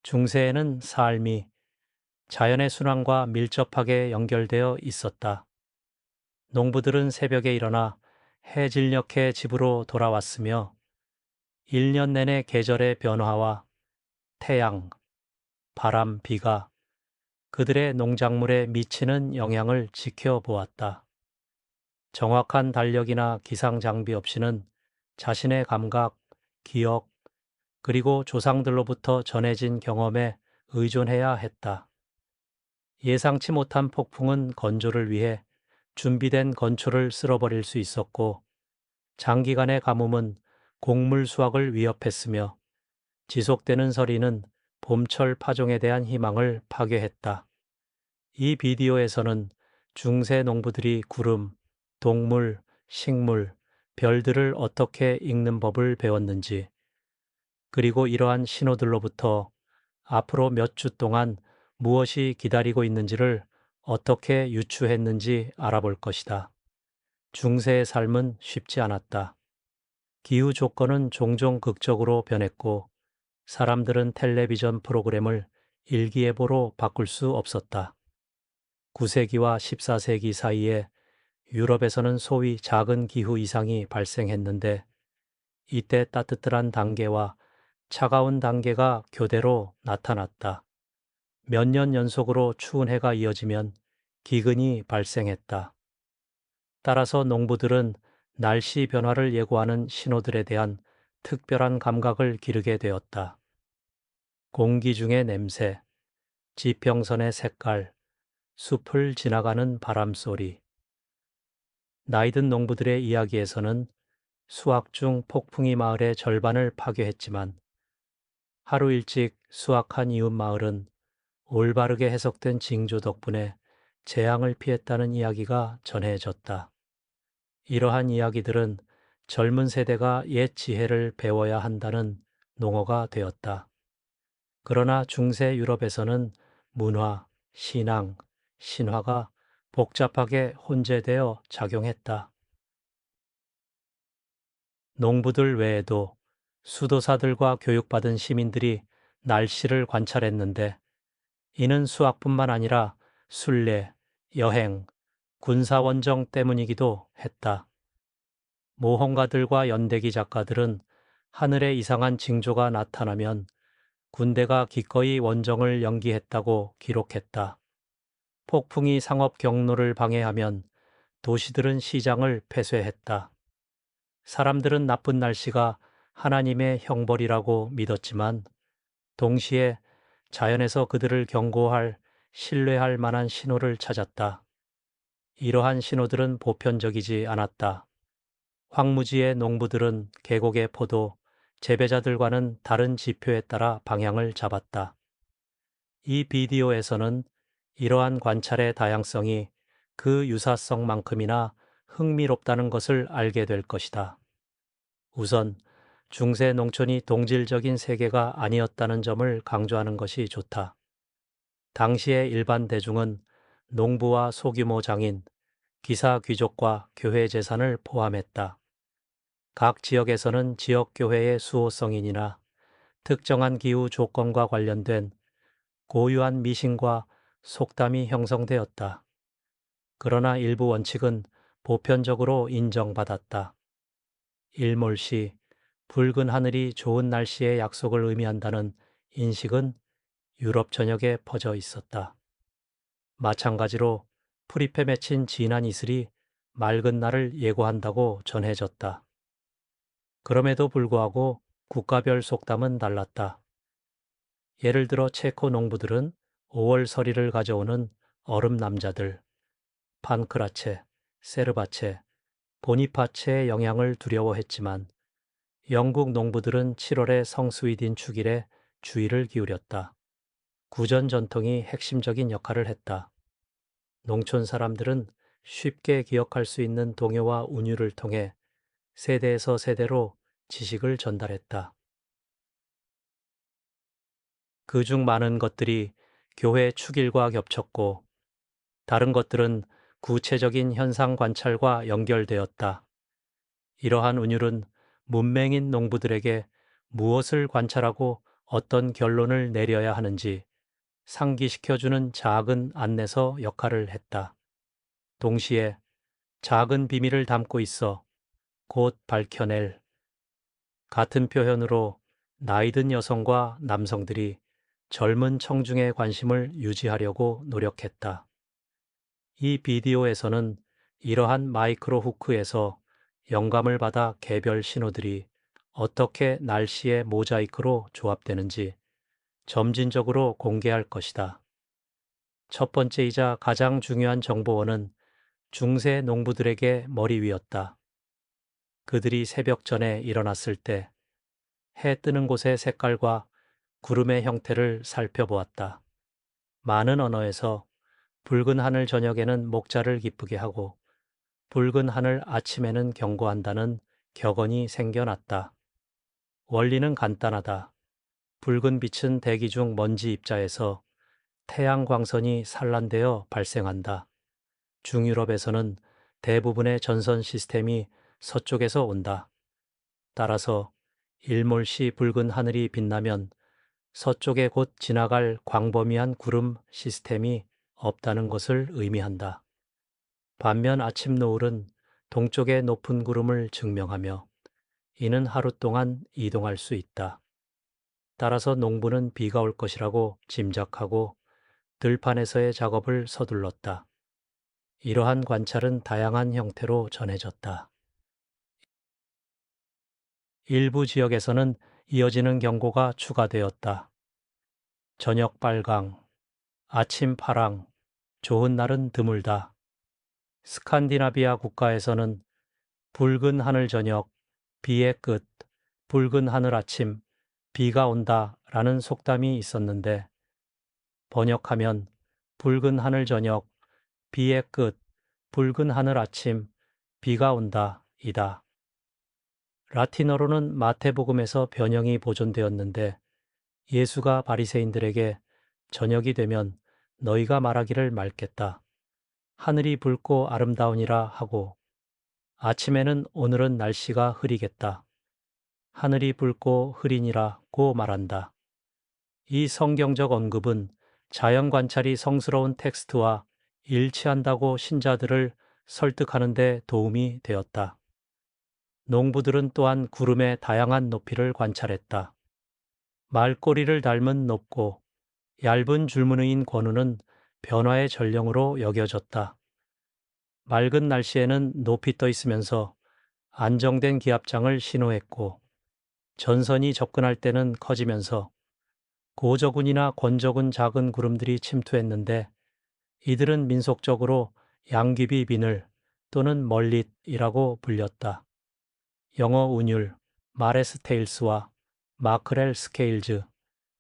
중세에는 삶이 자연의 순환과 밀접하게 연결되어 있었다. 농부들은 새벽에 일어나 해질녘에 집으로 돌아왔으며 1년 내내 계절의 변화와 태양, 바람, 비가 그들의 농작물에 미치는 영향을 지켜보았다. 정확한 달력이나 기상 장비 없이는 자신의 감각, 기억, 그리고 조상들로부터 전해진 경험에 의존해야 했다. 예상치 못한 폭풍은 건조를 위해 준비된 건초를 쓸어버릴 수 있었고, 장기간의 가뭄은 곡물 수확을 위협했으며, 지속되는 서리는 봄철 파종에 대한 희망을 파괴했다. 이 비디오에서는 중세 농부들이 구름, 동물, 식물, 별들을 어떻게 읽는 법을 배웠는지, 그리고 이러한 신호들로부터 앞으로 몇 주 동안 무엇이 기다리고 있는지를 어떻게 유추했는지 알아볼 것이다. 중세의 삶은 쉽지 않았다. 기후 조건은 종종 극적으로 변했고 사람들은 텔레비전 프로그램을 일기예보로 바꿀 수 없었다. 9세기와 14세기 사이에 유럽에서는 소위 작은 기후 이상이 발생했는데 이때 따뜻한 단계와 차가운 단계가 교대로 나타났다. 몇 년 연속으로 추운 해가 이어지면 기근이 발생했다. 따라서 농부들은 날씨 변화를 예고하는 신호들에 대한 특별한 감각을 기르게 되었다. 공기 중의 냄새, 지평선의 색깔, 숲을 지나가는 바람 소리. 나이든 농부들의 이야기에서는 수확 중 폭풍이 마을의 절반을 파괴했지만 하루 일찍 수확한 이웃 마을은 올바르게 해석된 징조 덕분에 재앙을 피했다는 이야기가 전해졌다. 이러한 이야기들은 젊은 세대가 옛 지혜를 배워야 한다는 농어가 되었다. 그러나 중세 유럽에서는 문화, 신앙, 신화가 복잡하게 혼재되어 작용했다. 농부들 외에도 수도사들과 교육받은 시민들이 날씨를 관찰했는데 이는 수학뿐만 아니라 순례, 여행, 군사원정 때문이기도 했다. 모험가들과 연대기 작가들은 하늘에 이상한 징조가 나타나면 군대가 기꺼이 원정을 연기했다고 기록했다. 폭풍이 상업 경로를 방해하면 도시들은 시장을 폐쇄했다. 사람들은 나쁜 날씨가 하나님의 형벌이라고 믿었지만 동시에 자연에서 그들을 경고할 신뢰할 만한 신호를 찾았다. 이러한 신호들은 보편적이지 않았다. 황무지의 농부들은 계곡의 포도, 재배자들과는 다른 지표에 따라 방향을 잡았다. 이 비디오에서는 이러한 관찰의 다양성이 그 유사성만큼이나 흥미롭다는 것을 알게 될 것이다. 우선 중세 농촌이 동질적인 세계가 아니었다는 점을 강조하는 것이 좋다. 당시의 일반 대중은 농부와 소규모 장인, 기사 귀족과 교회 재산을 포함했다. 각 지역에서는 지역교회의 수호성인이나 특정한 기후 조건과 관련된 고유한 미신과 속담이 형성되었다. 그러나 일부 원칙은 보편적으로 인정받았다. 일몰시, 붉은 하늘이 좋은 날씨의 약속을 의미한다는 인식은 유럽 전역에 퍼져 있었다. 마찬가지로 풀잎에 맺힌 진한 이슬이 맑은 날을 예고한다고 전해졌다. 그럼에도 불구하고 국가별 속담은 달랐다. 예를 들어 체코 농부들은 5월 서리를 가져오는 얼음 남자들, 판크라체, 세르바체, 보니파체의 영향을 두려워했지만 영국 농부들은 7월의 성스위딘 축일에 주의를 기울였다. 구전 전통이 핵심적인 역할을 했다. 농촌 사람들은 쉽게 기억할 수 있는 동요와 운율을 통해 세대에서 세대로 지식을 전달했다. 그 중 많은 것들이 교회 축일과 겹쳤고 다른 것들은 구체적인 현상 관찰과 연결되었다. 이러한 운율은 문맹인 농부들에게 무엇을 관찰하고 어떤 결론을 내려야 하는지 상기시켜주는 작은 안내서 역할을 했다. 동시에 작은 비밀을 담고 있어 곧 밝혀낼 같은 표현으로 나이든 여성과 남성들이 젊은 청중의 관심을 유지하려고 노력했다. 이 비디오에서는 이러한 마이크로 후크에서 영감을 받아 개별 신호들이 어떻게 날씨의 모자이크로 조합되는지 점진적으로 공개할 것이다. 첫 번째이자 가장 중요한 정보원은 중세 농부들에게 머리 위였다. 그들이 새벽 전에 일어났을 때 해 뜨는 곳의 색깔과 구름의 형태를 살펴보았다. 많은 언어에서 붉은 하늘 저녁에는 목자를 기쁘게 하고 붉은 하늘 아침에는 경고한다는 격언이 생겨났다. 원리는 간단하다. 붉은 빛은 대기 중 먼지 입자에서 태양 광선이 산란되어 발생한다. 중유럽에서는 대부분의 전선 시스템이 서쪽에서 온다. 따라서 일몰시 붉은 하늘이 빛나면 서쪽에 곧 지나갈 광범위한 구름 시스템이 없다는 것을 의미한다. 반면 아침 노을은 동쪽의 높은 구름을 증명하며 이는 하루 동안 이동할 수 있다. 따라서 농부는 비가 올 것이라고 짐작하고 들판에서의 작업을 서둘렀다. 이러한 관찰은 다양한 형태로 전해졌다. 일부 지역에서는 이어지는 경고가 추가되었다. 저녁 빨강, 아침 파랑, 좋은 날은 드물다. 스칸디나비아 국가에서는 붉은 하늘 저녁, 비의 끝, 붉은 하늘 아침, 비가 온다 라는 속담이 있었는데 번역하면 붉은 하늘 저녁, 비의 끝, 붉은 하늘 아침, 비가 온다 이다. 라틴어로는 마태복음에서 변형이 보존되었는데 예수가 바리새인들에게 저녁이 되면 너희가 말하기를 맑겠다. 하늘이 붉고 아름다우니라 하고 아침에는 오늘은 날씨가 흐리겠다. 하늘이 붉고 흐리니라고 말한다. 이 성경적 언급은 자연 관찰이 성스러운 텍스트와 일치한다고 신자들을 설득하는 데 도움이 되었다. 농부들은 또한 구름의 다양한 높이를 관찰했다. 말꼬리를 닮은 높고 얇은 줄무늬인 권우는 변화의 전령으로 여겨졌다. 맑은 날씨에는 높이 떠 있으면서 안정된 기압장을 신호했고 전선이 접근할 때는 커지면서 고저군이나 권저군 작은 구름들이 침투했는데 이들은 민속적으로 양귀비 비늘 또는 멀릿이라고 불렸다. 영어 운율, 마레스 테일스와 마크렐 스케일즈,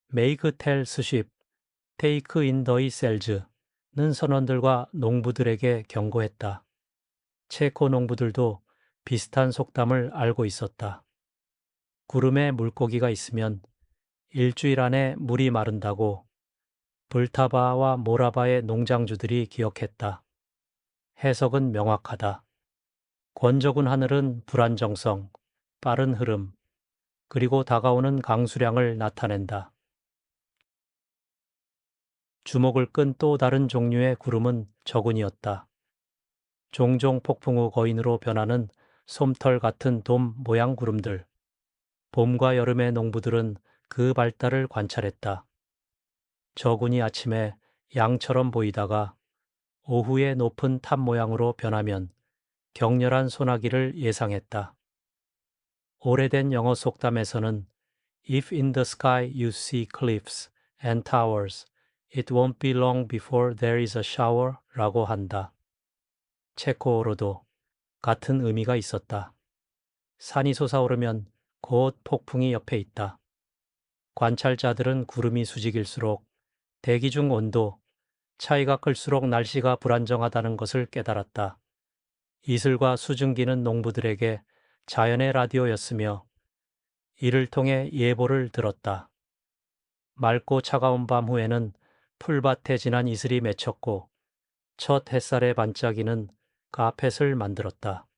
메이크 텔 스쉽, 테이크 인 더이 셀즈는 선원들과 농부들에게 경고했다. 체코 농부들도 비슷한 속담을 알고 있었다. 구름에 물고기가 있으면 일주일 안에 물이 마른다고 불타바와 모라바의 농장주들이 기억했다. 해석은 명확하다. 권적운 하늘은 불안정성, 빠른 흐름, 그리고 다가오는 강수량을 나타낸다. 주목을 끈 또 다른 종류의 구름은 저군이었다. 종종 폭풍 후 거인으로 변하는 솜털 같은 돔 모양 구름들. 봄과 여름의 농부들은 그 발달을 관찰했다. 저군이 아침에 양처럼 보이다가 오후에 높은 탑 모양으로 변하면 격렬한 소나기를 예상했다. 오래된 영어 속담에서는 If in the sky you see cliffs and towers, it won't be long before there is a shower 라고 한다. 체코어로도 같은 의미가 있었다. 산이 솟아오르면 곧 폭풍이 옆에 있다. 관찰자들은 구름이 수직일수록 대기 중 온도, 차이가 클수록 날씨가 불안정하다는 것을 깨달았다. 이슬과 수증기는 농부들에게 자연의 라디오였으며 이를 통해 예보를 들었다. 맑고 차가운 밤 후에는 풀밭에 진한 이슬이 맺혔고 첫 햇살의 반짝이는 카펫을 만들었다.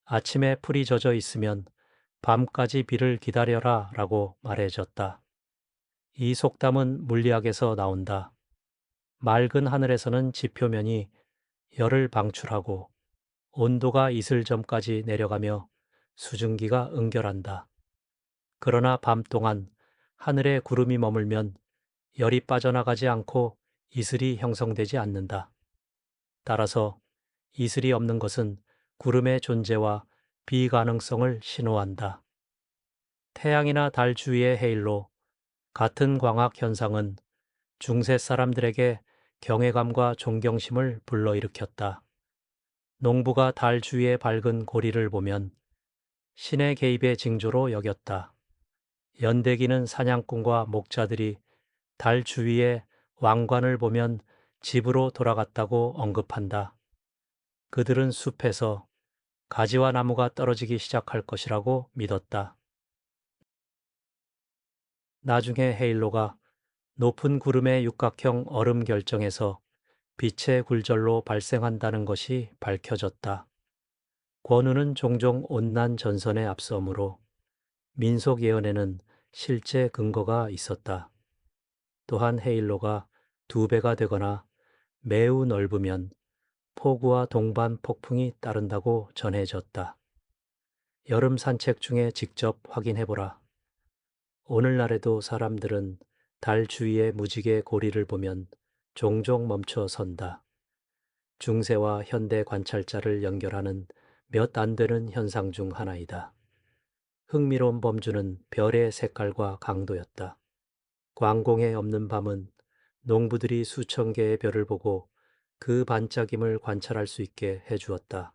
아침에 풀이 젖어 있으면 밤까지 비를 기다려라 라고 말해줬다. 이 속담은 물리학에서 나온다. 맑은 하늘에서는 지표면이 열을 방출하고 온도가 이슬 점까지 내려가며 수증기가 응결한다. 그러나 밤 동안 하늘에 구름이 머물면 열이 빠져나가지 않고 이슬이 형성되지 않는다. 따라서 이슬이 없는 것은 구름의 존재와 비가능성을 신호한다. 태양이나 달 주위의 헤일로, 같은 광학 현상은 중세 사람들에게 경외감과 존경심을 불러일으켰다. 농부가 달 주위의 밝은 고리를 보면 신의 개입의 징조로 여겼다. 연대기는 사냥꾼과 목자들이 달 주위의 왕관을 보면 집으로 돌아갔다고 언급한다. 그들은 숲에서 가지와 나무가 떨어지기 시작할 것이라고 믿었다. 나중에 헤일로가 높은 구름의 육각형 얼음 결정에서 빛의 굴절로 발생한다는 것이 밝혀졌다. 권우는 종종 온난 전선에 앞서므로 민속 예언에는 실제 근거가 있었다. 또한 헤일로가 2배가 되거나 매우 넓으면 폭우와 동반 폭풍이 따른다고 전해졌다. 여름 산책 중에 직접 확인해보라. 오늘날에도 사람들은 달 주위의 무지개 고리를 보면 종종 멈춰 선다. 중세와 현대 관찰자를 연결하는 몇 안 되는 현상 중 하나이다. 흥미로운 범주는 별의 색깔과 강도였다. 광공에 없는 밤은 농부들이 수천 개의 별을 보고 그 반짝임을 관찰할 수 있게 해주었다.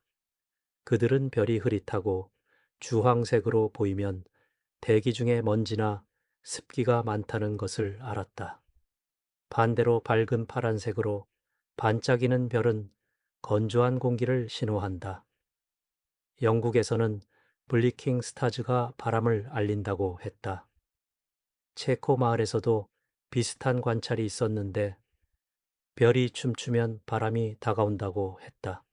그들은 별이 흐릿하고 주황색으로 보이면 대기 중에 먼지나 습기가 많다는 것을 알았다. 반대로 밝은 파란색으로 반짝이는 별은 건조한 공기를 신호한다. 영국에서는 블리킹 스타즈가 바람을 알린다고 했다. 체코 마을에서도 비슷한 관찰이 있었는데 별이 춤추면 바람이 다가온다고 했다.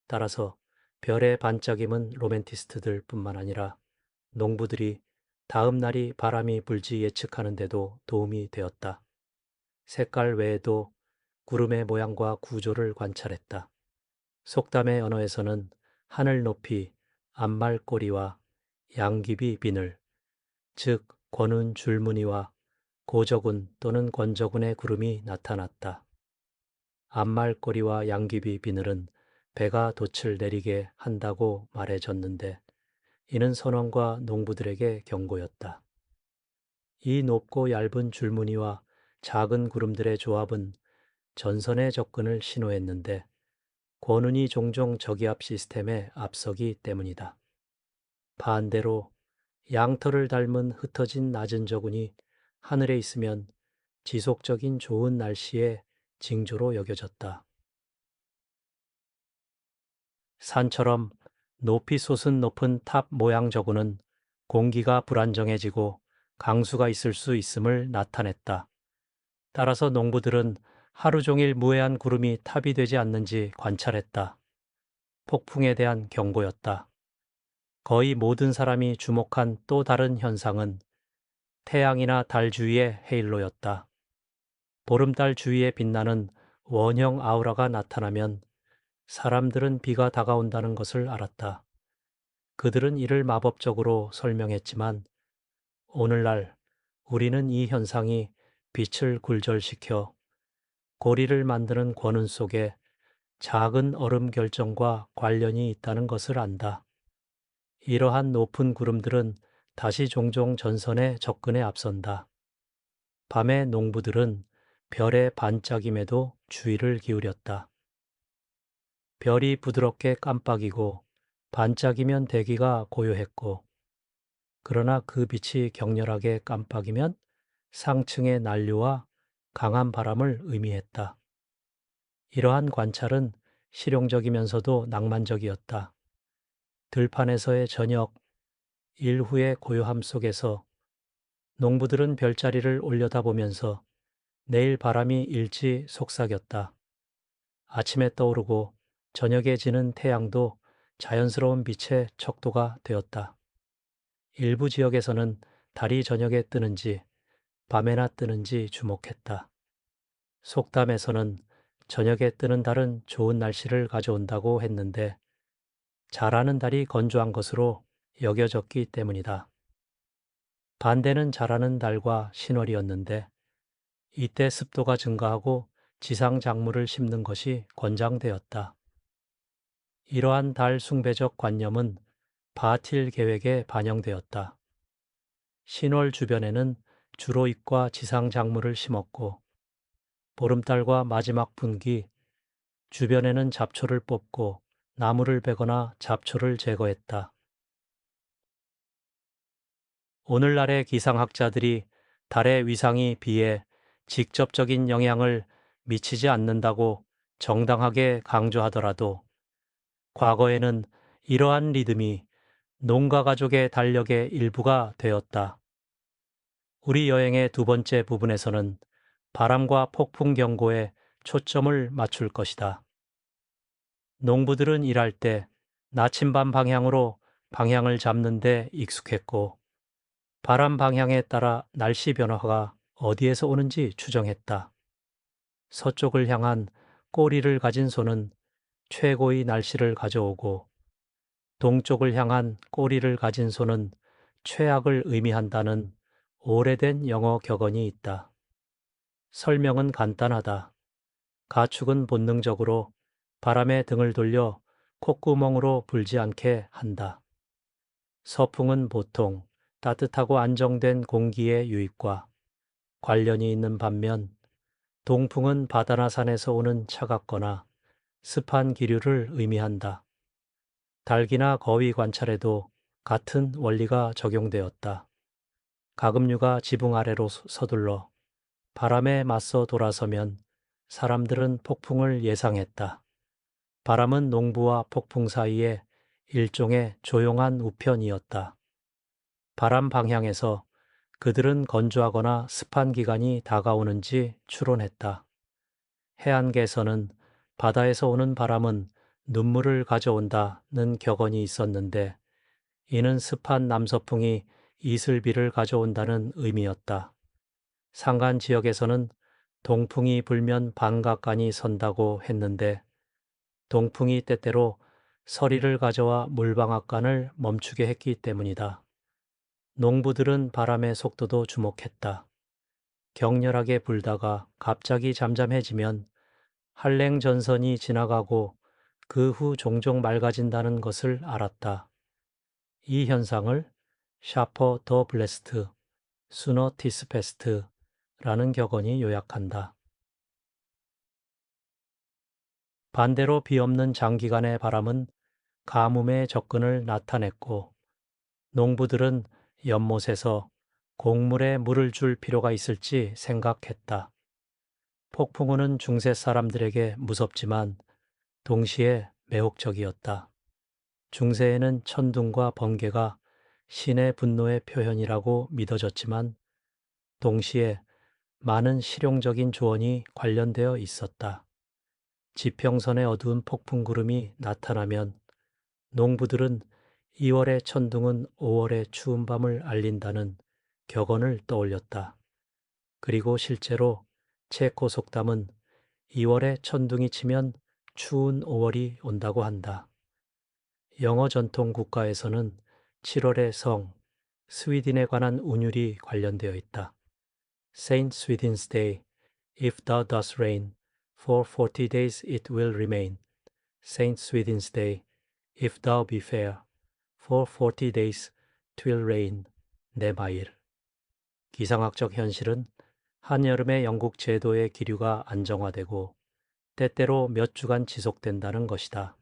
따라서 별의 반짝임은 로맨티스트들 뿐만 아니라 농부들이 다음 날이 바람이 불지 예측하는 데도 도움이 되었다. 색깔 외에도 구름의 모양과 구조를 관찰했다. 속담의 언어에서는 하늘 높이, 암말꼬리와 양귀비 비늘, 즉 권운 줄무늬와 고저군 또는 권저군의 구름이 나타났다. 암말꼬리와 양귀비 비늘은 배가 돛을 내리게 한다고 말해졌는데 이는 선원과 농부들에게 경고였다. 이 높고 얇은 줄무늬와 작은 구름들의 조합은 전선의 접근을 신호했는데 권운이 종종 저기압 시스템에 앞서기 때문이다. 반대로 양털을 닮은 흩어진 낮은 저군이 하늘에 있으면 지속적인 좋은 날씨의 징조로 여겨졌다. 산처럼 높이 솟은 높은 탑 모양 저군은 공기가 불안정해지고 강수가 있을 수 있음을 나타냈다. 따라서 농부들은 하루 종일 무해한 구름이 탑이 되지 않는지 관찰했다. 폭풍에 대한 경고였다. 거의 모든 사람이 주목한 또 다른 현상은 태양이나 달 주위의 헤일로였다. 보름달 주위에 빛나는 원형 아우라가 나타나면 사람들은 비가 다가온다는 것을 알았다. 그들은 이를 마법적으로 설명했지만 오늘날 우리는 이 현상이 빛을 굴절시켜 고리를 만드는 권운 속에 작은 얼음 결정과 관련이 있다는 것을 안다. 이러한 높은 구름들은 다시 종종 전선에 접근에 앞선다. 밤에 농부들은 별의 반짝임에도 주의를 기울였다. 별이 부드럽게 깜빡이고 반짝이면 대기가 고요했고 그러나 그 빛이 격렬하게 깜빡이면 상층의 난류와 강한 바람을 의미했다. 이러한 관찰은 실용적이면서도 낭만적이었다. 들판에서의 저녁, 일 후의 고요함 속에서 농부들은 별자리를 올려다보면서 내일 바람이 일지 속삭였다. 아침에 떠오르고 저녁에 지는 태양도 자연스러운 빛의 척도가 되었다. 일부 지역에서는 달이 저녁에 뜨는지 밤에나 뜨는지 주목했다. 속담에서는 저녁에 뜨는 달은 좋은 날씨를 가져온다고 했는데 자라는 달이 건조한 것으로 여겨졌기 때문이다. 반대는 자라는 달과 신월이었는데 이때 습도가 증가하고 지상 작물을 심는 것이 권장되었다. 이러한 달 숭배적 관념은 바틸 계획에 반영되었다. 신월 주변에는 주로 잎과 지상 작물을 심었고 보름달과 마지막 분기 주변에는 잡초를 뽑고 나무를 베거나 잡초를 제거했다. 오늘날의 기상학자들이 달의 위상이 비에 직접적인 영향을 미치지 않는다고 정당하게 강조하더라도 과거에는 이러한 리듬이 농가 가족의 달력의 일부가 되었다. 우리 여행의 두 번째 부분에서는 바람과 폭풍 경고에 초점을 맞출 것이다. 농부들은 일할 때 나침반 방향으로 방향을 잡는 데 익숙했고 바람 방향에 따라 날씨 변화가 어디에서 오는지 추정했다. 서쪽을 향한 꼬리를 가진 소는 최고의 날씨를 가져오고 동쪽을 향한 꼬리를 가진 소는 최악을 의미한다는 오래된 영어 격언이 있다. 설명은 간단하다. 가축은 본능적으로 바람에 등을 돌려 콧구멍으로 불지 않게 한다. 서풍은 보통 따뜻하고 안정된 공기의 유입과 관련이 있는 반면 동풍은 바다나 산에서 오는 차갑거나 습한 기류를 의미한다. 닭이나 거위 관찰에도 같은 원리가 적용되었다. 가금류가 지붕 아래로 서둘러 바람에 맞서 돌아서면 사람들은 폭풍을 예상했다. 바람은 농부와 폭풍 사이에 일종의 조용한 우편이었다. 바람 방향에서 그들은 건조하거나 습한 기간이 다가오는지 추론했다. 해안계에서는 바다에서 오는 바람은 눈물을 가져온다는 격언이 있었는데 이는 습한 남서풍이 이슬비를 가져온다는 의미였다. 산간 지역에서는 동풍이 불면 반각간이 선다고 했는데 동풍이 때때로 서리를 가져와 물방앗간을 멈추게 했기 때문이다. 농부들은 바람의 속도도 주목했다. 격렬하게 불다가 갑자기 잠잠해지면 한랭 전선이 지나가고 그 후 종종 맑아진다는 것을 알았다. 이 현상을 샤퍼 더 블레스트, 수너 티스 페스트라는 격언이 요약한다. 반대로 비 없는 장기간의 바람은 가뭄의 접근을 나타냈고 농부들은 연못에서 곡물에 물을 줄 필요가 있을지 생각했다. 폭풍우는 중세 사람들에게 무섭지만 동시에 매혹적이었다. 중세에는 천둥과 번개가 신의 분노의 표현이라고 믿어졌지만 동시에 많은 실용적인 조언이 관련되어 있었다. 지평선의 어두운 폭풍구름이 나타나면 농부들은 2월의 천둥은 5월의 추운 밤을 알린다는 격언을 떠올렸다. 그리고 실제로 체코 속담은 2월에 천둥이 치면 추운 5월이 온다고 한다. 영어 전통 국가에서는 7월의 성, 스위딘에 관한 운율이 관련되어 있다. Saint Swithin's Day, if thou dost reign, for 40 days it will remain. Saint Swithin's Day, if thou be fair, for 40 days 'twill rain. 내 마일. 기상학적 현실은 한여름의 영국 제도의 기류가 안정화되고 때때로 몇 주간 지속된다는 것이다.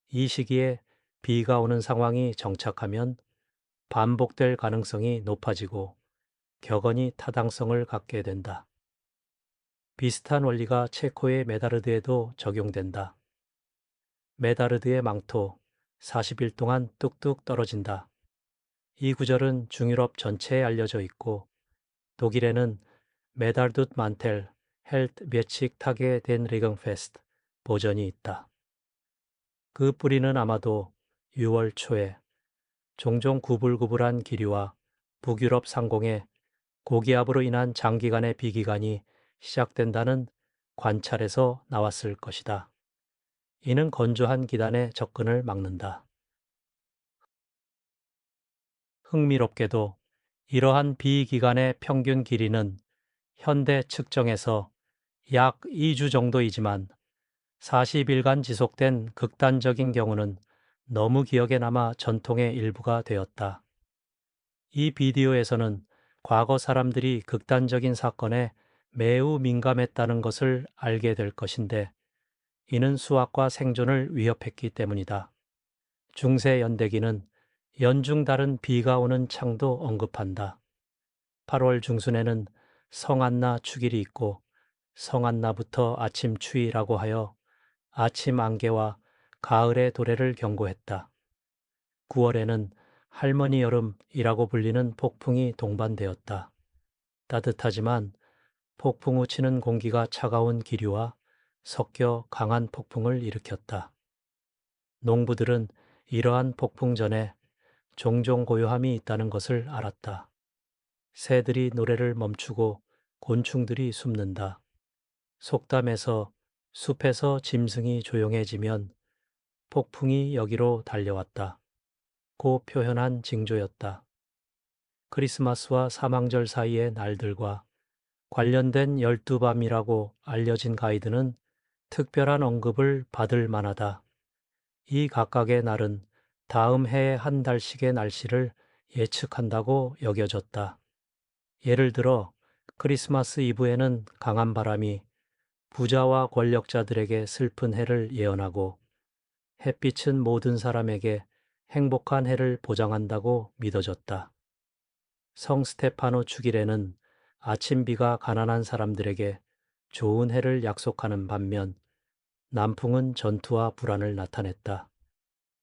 이 시기에 비가 오는 상황이 정착하면 반복될 가능성이 높아지고 격언이 타당성을 갖게 된다. 비슷한 원리가 체코의 메다르드에도 적용된다. 메다르드의 망토 40일 동안 뚝뚝 떨어진다. 이 구절은 중유럽 전체에 알려져 있고 독일에는 메달두트 만텔 헬트 뮤직 타게 된 리경페스트 버전이 있다. 그 뿌리는 아마도 6월 초에 종종 구불구불한 기류와 북유럽 상공에 고기압으로 인한 장기간의 비기간이 시작된다는 관찰에서 나왔을 것이다. 이는 건조한 기단의 접근을 막는다. 흥미롭게도 이러한 비기간의 평균 길이는 현대 측정에서 약 2주 정도이지만 40일간 지속된 극단적인 경우는 너무 기억에 남아 전통의 일부가 되었다. 이 비디오에서는 과거 사람들이 극단적인 사건에 매우 민감했다는 것을 알게 될 것인데 이는 수학과 생존을 위협했기 때문이다. 중세 연대기는 연중 다른 비가 오는 창도 언급한다. 8월 중순에는 성안나 축일이 있고 성안나부터 아침 추위라고 하여 아침 안개와 가을의 도래를 경고했다. 9월에는 할머니 여름이라고 불리는 폭풍이 동반되었다. 따뜻하지만 폭풍 후 치는 공기가 차가운 기류와 섞여 강한 폭풍을 일으켰다. 농부들은 이러한 폭풍 전에 종종 고요함이 있다는 것을 알았다. 새들이 노래를 멈추고 곤충들이 숨는다. 속담에서 숲에서 짐승이 조용해지면 폭풍이 여기로 달려왔다. 고 표현한 징조였다. 크리스마스와 사망절 사이의 날들과 관련된 12밤이라고 알려진 가이드는 특별한 언급을 받을 만하다. 이 각각의 날은 다음 해의 한 달씩의 날씨를 예측한다고 여겨졌다. 예를 들어 크리스마스 이브에는 강한 바람이 부자와 권력자들에게 슬픈 해를 예언하고 햇빛은 모든 사람에게 행복한 해를 보장한다고 믿어졌다. 성 스테파노 축일에는 아침 비가 가난한 사람들에게 좋은 해를 약속하는 반면 남풍은 전투와 불안을 나타냈다.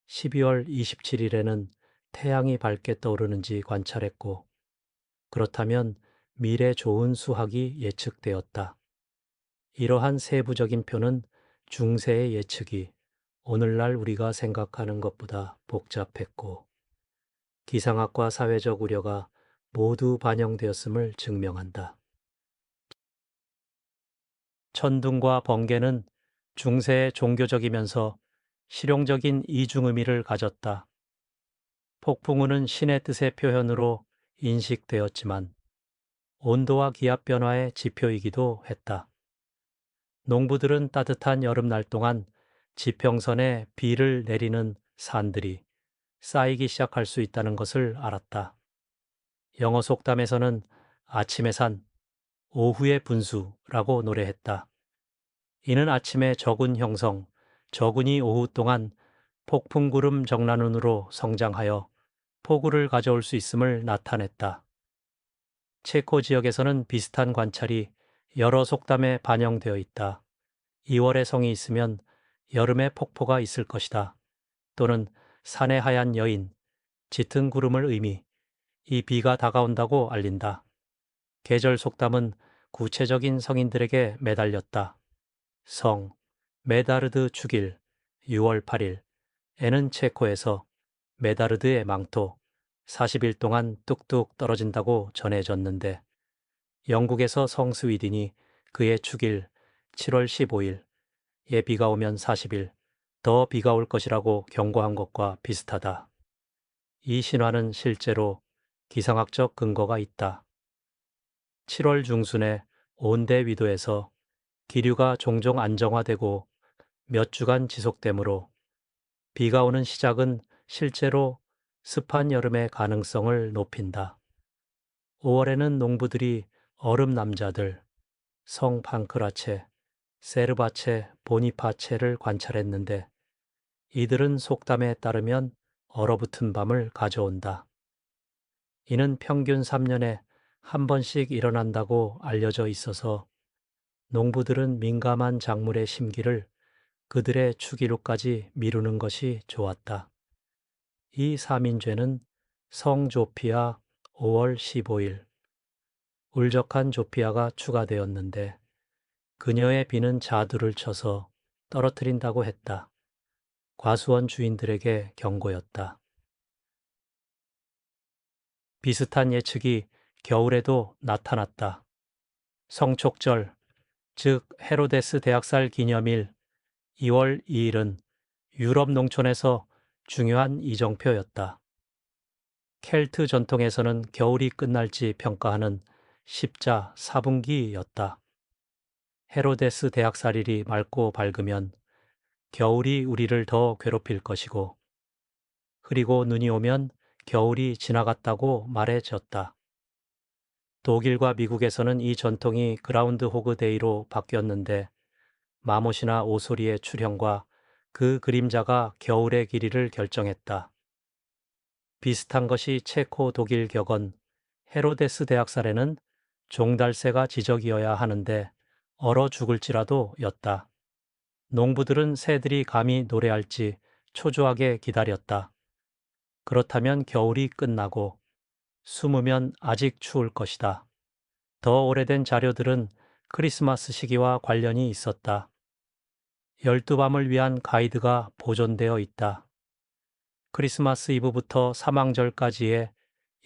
12월 27일에는 태양이 밝게 떠오르는지 관찰했고 그렇다면 미래 좋은 수확이 예측되었다. 이러한 세부적인 표는 중세의 예측이 오늘날 우리가 생각하는 것보다 복잡했고 기상학과 사회적 우려가 모두 반영되었음을 증명한다. 천둥과 번개는 중세의 종교적이면서 실용적인 이중 의미를 가졌다. 폭풍우는 신의 뜻의 표현으로 인식되었지만 온도와 기압 변화의 지표이기도 했다. 농부들은 따뜻한 여름날 동안 지평선에 비를 내리는 산들이 쌓이기 시작할 수 있다는 것을 알았다. 영어 속담에서는 아침의 산, 오후의 분수라고 노래했다. 이는 아침의 저군 형성, 저군이 오후 동안 폭풍구름 정란운으로 성장하여 폭우를 가져올 수 있음을 나타냈다. 체코 지역에서는 비슷한 관찰이 여러 속담에 반영되어 있다. 2월에 성이 있으면 여름에 폭포가 있을 것이다. 또는 산의 하얀 여인, 짙은 구름을 의미, 이 비가 다가온다고 알린다. 계절 속담은 구체적인 성인들에게 매달렸다. 성, 메다르드 축일, 6월 8일, 에는 체코에서 메다르드의 망토, 40일 동안 뚝뚝 떨어진다고 전해졌는데 영국에서 성 스위딘이 그의 축일 7월 15일, 예 비가 오면 40일, 더 비가 올 것이라고 경고한 것과 비슷하다. 이 신화는 실제로 기상학적 근거가 있다. 7월 중순에 온대 위도에서 기류가 종종 안정화되고 몇 주간 지속되므로 비가 오는 시작은 실제로 습한 여름의 가능성을 높인다. 5월에는 농부들이 얼음 남자들, 성 판크라체, 세르바체, 보니파체를 관찰했는데 이들은 속담에 따르면 얼어붙은 밤을 가져온다. 이는 평균 3년에 한 번씩 일어난다고 알려져 있어서 농부들은 민감한 작물의 심기를 그들의 추기로까지 미루는 것이 좋았다. 이 사민죄는 성 조피아 5월 15일, 울적한 조피아가 추가되었는데 그녀의 비는 자두를 쳐서 떨어뜨린다고 했다. 과수원 주인들에게 경고였다. 비슷한 예측이 겨울에도 나타났다. 성촉절, 즉 헤로데스 대학살 기념일 2월 2일은 유럽 농촌에서 중요한 이정표였다. 켈트 전통에서는 겨울이 끝날지 평가하는 십자 4분기였다. 헤로데스 대학살일이 맑고 밝으면 겨울이 우리를 더 괴롭힐 것이고, 흐리고 눈이 오면 겨울이 지나갔다고 말해졌다. 독일과 미국에서는 이 전통이 그라운드 호그 데이로 바뀌었는데, 마못이나 오소리의 출현과 그 그림자가 겨울의 길이를 결정했다. 비슷한 것이 체코 독일 격언 헤로데스 대학살에는 종달새가 지적이어야 하는데 얼어 죽을지라도 였다. 농부들은 새들이 감히 노래할지 초조하게 기다렸다. 그렇다면 겨울이 끝나고 숨으면 아직 추울 것이다. 더 오래된 자료들은 크리스마스 시기와 관련이 있었다. 12밤을 위한 가이드가 보존되어 있다. 크리스마스 이브부터 사망절까지의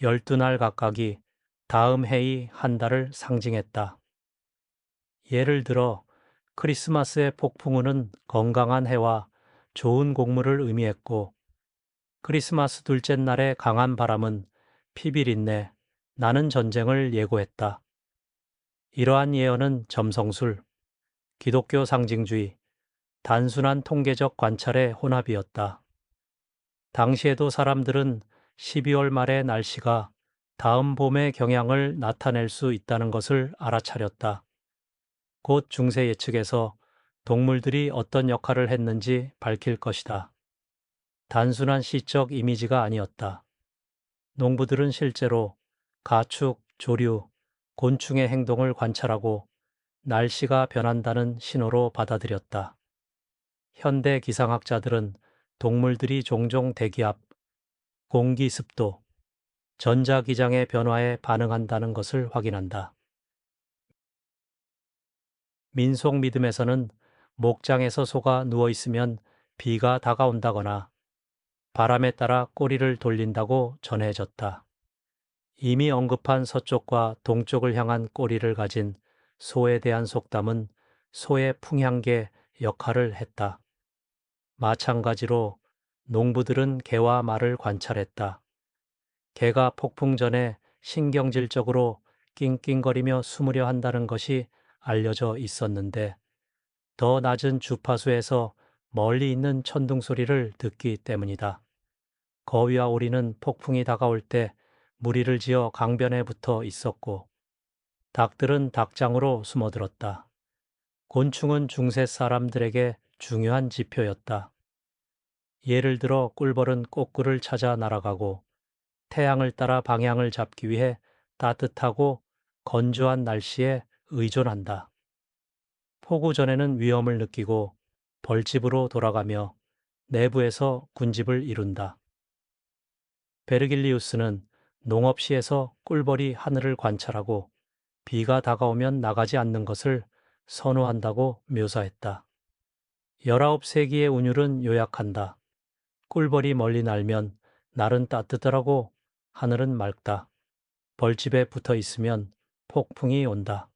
12날 각각이 다음 해의 한 달을 상징했다. 예를 들어 크리스마스의 폭풍우는 건강한 해와 좋은 곡물을 의미했고, 크리스마스 둘째 날의 강한 바람은 피비린내, 나는 전쟁을 예고했다. 이러한 예언은 점성술, 기독교 상징주의, 단순한 통계적 관찰의 혼합이었다. 당시에도 사람들은 12월 말의 날씨가 다음 봄의 경향을 나타낼 수 있다는 것을 알아차렸다. 곧 중세 예측에서 동물들이 어떤 역할을 했는지 밝힐 것이다. 단순한 시적 이미지가 아니었다. 농부들은 실제로 가축, 조류, 곤충의 행동을 관찰하고 날씨가 변한다는 신호로 받아들였다. 현대 기상학자들은 동물들이 종종 대기압, 공기 습도, 전자기장의 변화에 반응한다는 것을 확인한다. 민속 믿음에서는 목장에서 소가 누워 있으면 비가 다가온다거나 바람에 따라 꼬리를 돌린다고 전해졌다. 이미 언급한 서쪽과 동쪽을 향한 꼬리를 가진 소에 대한 속담은 소의 풍향계 역할을 했다. 마찬가지로 농부들은 개와 말을 관찰했다. 개가 폭풍 전에 신경질적으로 낑낑거리며 숨으려 한다는 것이 알려져 있었는데, 더 낮은 주파수에서 멀리 있는 천둥 소리를 듣기 때문이다. 거위와 오리는 폭풍이 다가올 때 무리를 지어 강변에 붙어 있었고, 닭들은 닭장으로 숨어들었다. 곤충은 중세 사람들에게 중요한 지표였다. 예를 들어 꿀벌은 꽃꿀을 찾아 날아가고, 태양을 따라 방향을 잡기 위해 따뜻하고 건조한 날씨에 의존한다. 폭우 전에는 위험을 느끼고 벌집으로 돌아가며 내부에서 군집을 이룬다. 베르길리우스는 농업시에서 꿀벌이 하늘을 관찰하고 비가 다가오면 나가지 않는 것을 선호한다고 묘사했다. 19세기의 운율은 요약한다. 꿀벌이 멀리 날면 날은 따뜻하고 하늘은 맑다. 벌집에 붙어 있으면 폭풍이 온다.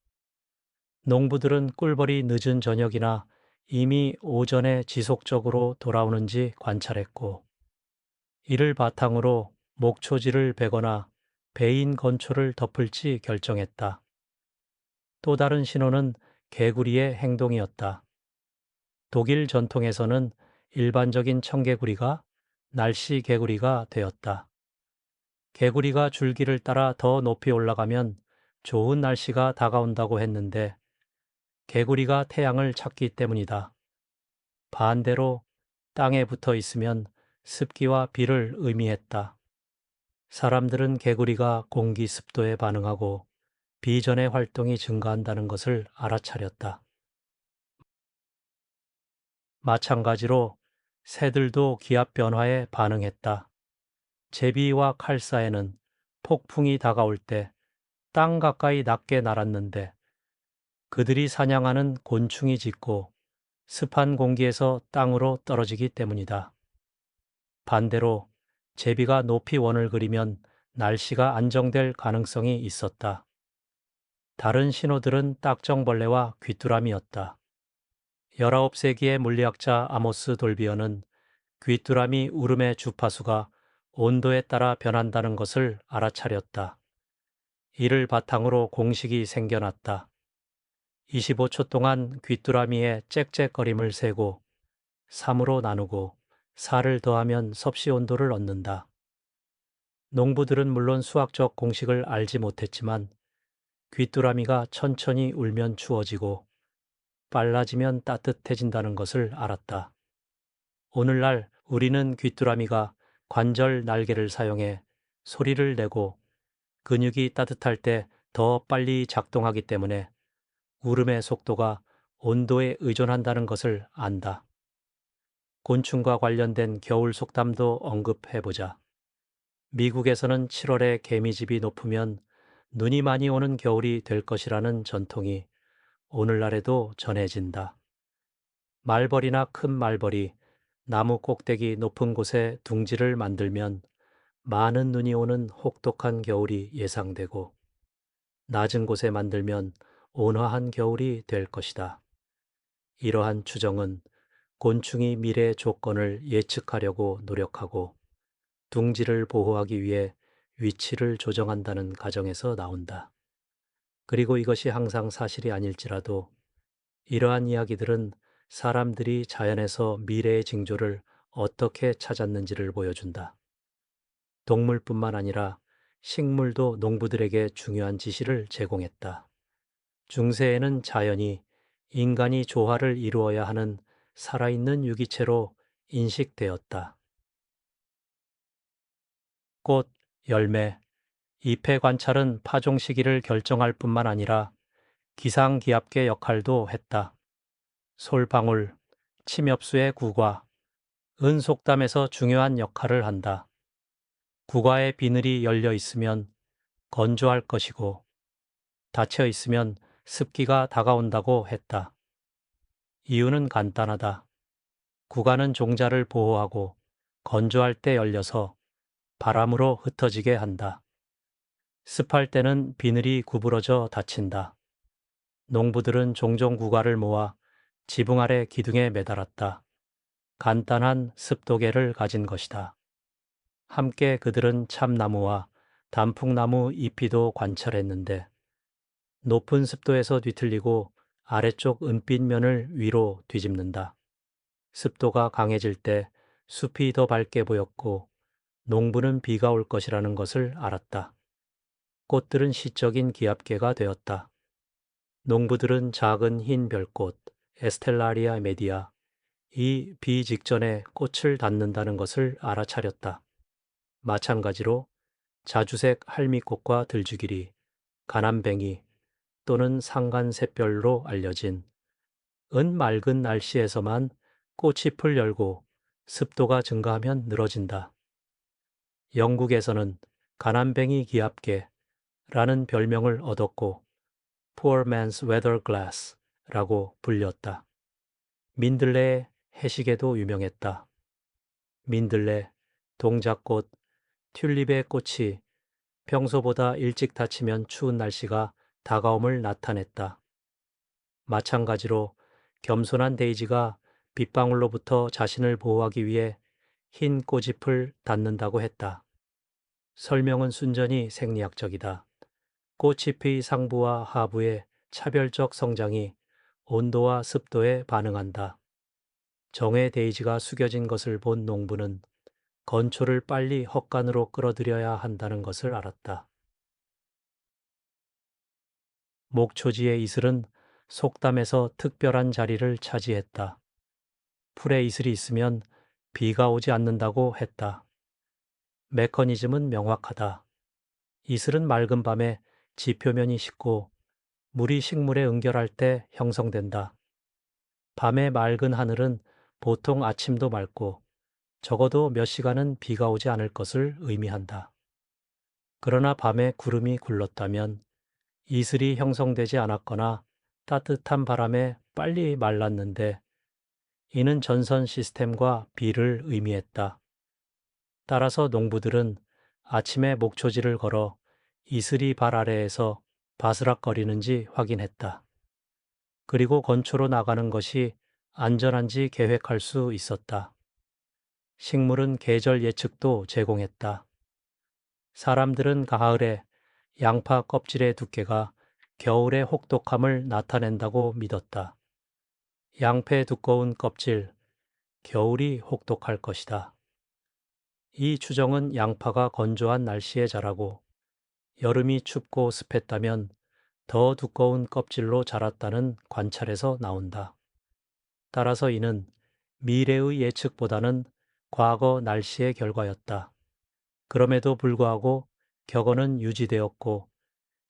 농부들은 꿀벌이 늦은 저녁이나 이미 오전에 지속적으로 돌아오는지 관찰했고, 이를 바탕으로 목초지를 베거나 베인 건초를 덮을지 결정했다. 또 다른 신호는 개구리의 행동이었다. 독일 전통에서는 일반적인 청개구리가 날씨 개구리가 되었다. 개구리가 줄기를 따라 더 높이 올라가면 좋은 날씨가 다가온다고 했는데, 개구리가 태양을 찾기 때문이다. 반대로 땅에 붙어 있으면 습기와 비를 의미했다. 사람들은 개구리가 공기 습도에 반응하고 비전의 활동이 증가한다는 것을 알아차렸다. 마찬가지로 새들도 기압 변화에 반응했다. 제비와 칼사에는 폭풍이 다가올 때 땅 가까이 낮게 날았는데, 그들이 사냥하는 곤충이 짖고 습한 공기에서 땅으로 떨어지기 때문이다. 반대로 제비가 높이 원을 그리면 날씨가 안정될 가능성이 있었다. 다른 신호들은 딱정벌레와 귀뚜라미였다. 19세기의 물리학자 아모스 돌비어는 귀뚜라미 울음의 주파수가 온도에 따라 변한다는 것을 알아차렸다. 이를 바탕으로 공식이 생겨났다. 25초 동안 귀뚜라미의 짹짹거림을 세고 3으로 나누고 4를 더하면 섭씨 온도를 얻는다. 농부들은 물론 수학적 공식을 알지 못했지만 귀뚜라미가 천천히 울면 추워지고 빨라지면 따뜻해진다는 것을 알았다. 오늘날 우리는 귀뚜라미가 관절 날개를 사용해 소리를 내고 근육이 따뜻할 때 더 빨리 작동하기 때문에 울음의 속도가 온도에 의존한다는 것을 안다. 곤충과 관련된 겨울 속담도 언급해보자. 미국에서는 7월에 개미집이 높으면 눈이 많이 오는 겨울이 될 것이라는 전통이 오늘날에도 전해진다. 말벌이나 큰 말벌이 나무 꼭대기 높은 곳에 둥지를 만들면 많은 눈이 오는 혹독한 겨울이 예상되고 낮은 곳에 만들면 온화한 겨울이 될 것이다. 이러한 추정은 곤충이 미래의 조건을 예측하려고 노력하고 둥지를 보호하기 위해 위치를 조정한다는 가정에서 나온다. 그리고 이것이 항상 사실이 아닐지라도 이러한 이야기들은 사람들이 자연에서 미래의 징조를 어떻게 찾았는지를 보여준다. 동물뿐만 아니라 식물도 농부들에게 중요한 지시를 제공했다. 중세에는 자연이 인간이 조화를 이루어야 하는 살아있는 유기체로 인식되었다. 꽃, 열매, 잎의 관찰은 파종 시기를 결정할 뿐만 아니라 기상기압계 역할도 했다. 솔방울, 침엽수의 국화, 은속담에서 중요한 역할을 한다. 국화의 비늘이 열려 있으면 건조할 것이고 닫혀 있으면 습기가 다가온다고 했다. 이유는 간단하다. 국화는 종자를 보호하고 건조할 때 열려서 바람으로 흩어지게 한다. 습할 때는 비늘이 구부러져 닫힌다. 농부들은 종종 국화를 모아 지붕 아래 기둥에 매달았다. 간단한 습도계를 가진 것이다. 함께 그들은 참나무와 단풍나무 잎이도 관찰했는데 높은 습도에서 뒤틀리고 아래쪽 은빛 면을 위로 뒤집는다. 습도가 강해질 때 숲이 더 밝게 보였고 농부는 비가 올 것이라는 것을 알았다. 꽃들은 시적인 기압계가 되었다. 농부들은 작은 흰 별꽃, 에스텔라리아 메디아, 이 비 직전에 꽃을 닫는다는 것을 알아차렸다. 마찬가지로 자주색 할미꽃과 들쥐기리, 가난뱅이 또는 상간샛별로 알려진 맑은 날씨에서만 꽃잎을 열고 습도가 증가하면 늘어진다. 영국에서는 가난뱅이 기압계라는 별명을 얻었고 Poor Man's Weather Glass라고 불렸다. 민들레의 해식에도 유명했다. 민들레, 동작꽃, 튤립의 꽃이 평소보다 일찍 닫히면 추운 날씨가 다가옴을 나타냈다. 마찬가지로 겸손한 데이지가 빗방울로부터 자신을 보호하기 위해 흰 꽃잎을 닫는다고 했다. 설명은 순전히 생리학적이다. 꽃잎의 상부와 하부의 차별적 성장이 온도와 습도에 반응한다. 정의 데이지가 숙여진 것을 본 농부는 건초를 빨리 헛간으로 끌어들여야 한다는 것을 알았다. 목초지의 이슬은 속담에서 특별한 자리를 차지했다. 풀에 이슬이 있으면 비가 오지 않는다고 했다. 메커니즘은 명확하다. 이슬은 맑은 밤에 지표면이 식고 물이 식물에 응결할 때 형성된다. 밤의 맑은 하늘은 보통 아침도 맑고 적어도 몇 시간은 비가 오지 않을 것을 의미한다. 그러나 밤에 구름이 굴렀다면 이슬이 형성되지 않았거나 따뜻한 바람에 빨리 말랐는데 이는 전선 시스템과 비를 의미했다. 따라서 농부들은 아침에 목초지를 걸어 이슬이 발 아래에서 바스락거리는지 확인했다. 그리고 건초로 나가는 것이 안전한지 계획할 수 있었다. 식물은 계절 예측도 제공했다. 사람들은 가을에 양파 껍질의 두께가 겨울의 혹독함을 나타낸다고 믿었다. 양패 두꺼운 껍질, 겨울이 혹독할 것이다. 이 추정은 양파가 건조한 날씨에 자라고 여름이 춥고 습했다면 더 두꺼운 껍질로 자랐다는 관찰에서 나온다. 따라서 이는 미래의 예측보다는 과거 날씨의 결과였다. 그럼에도 불구하고 격언은 유지되었고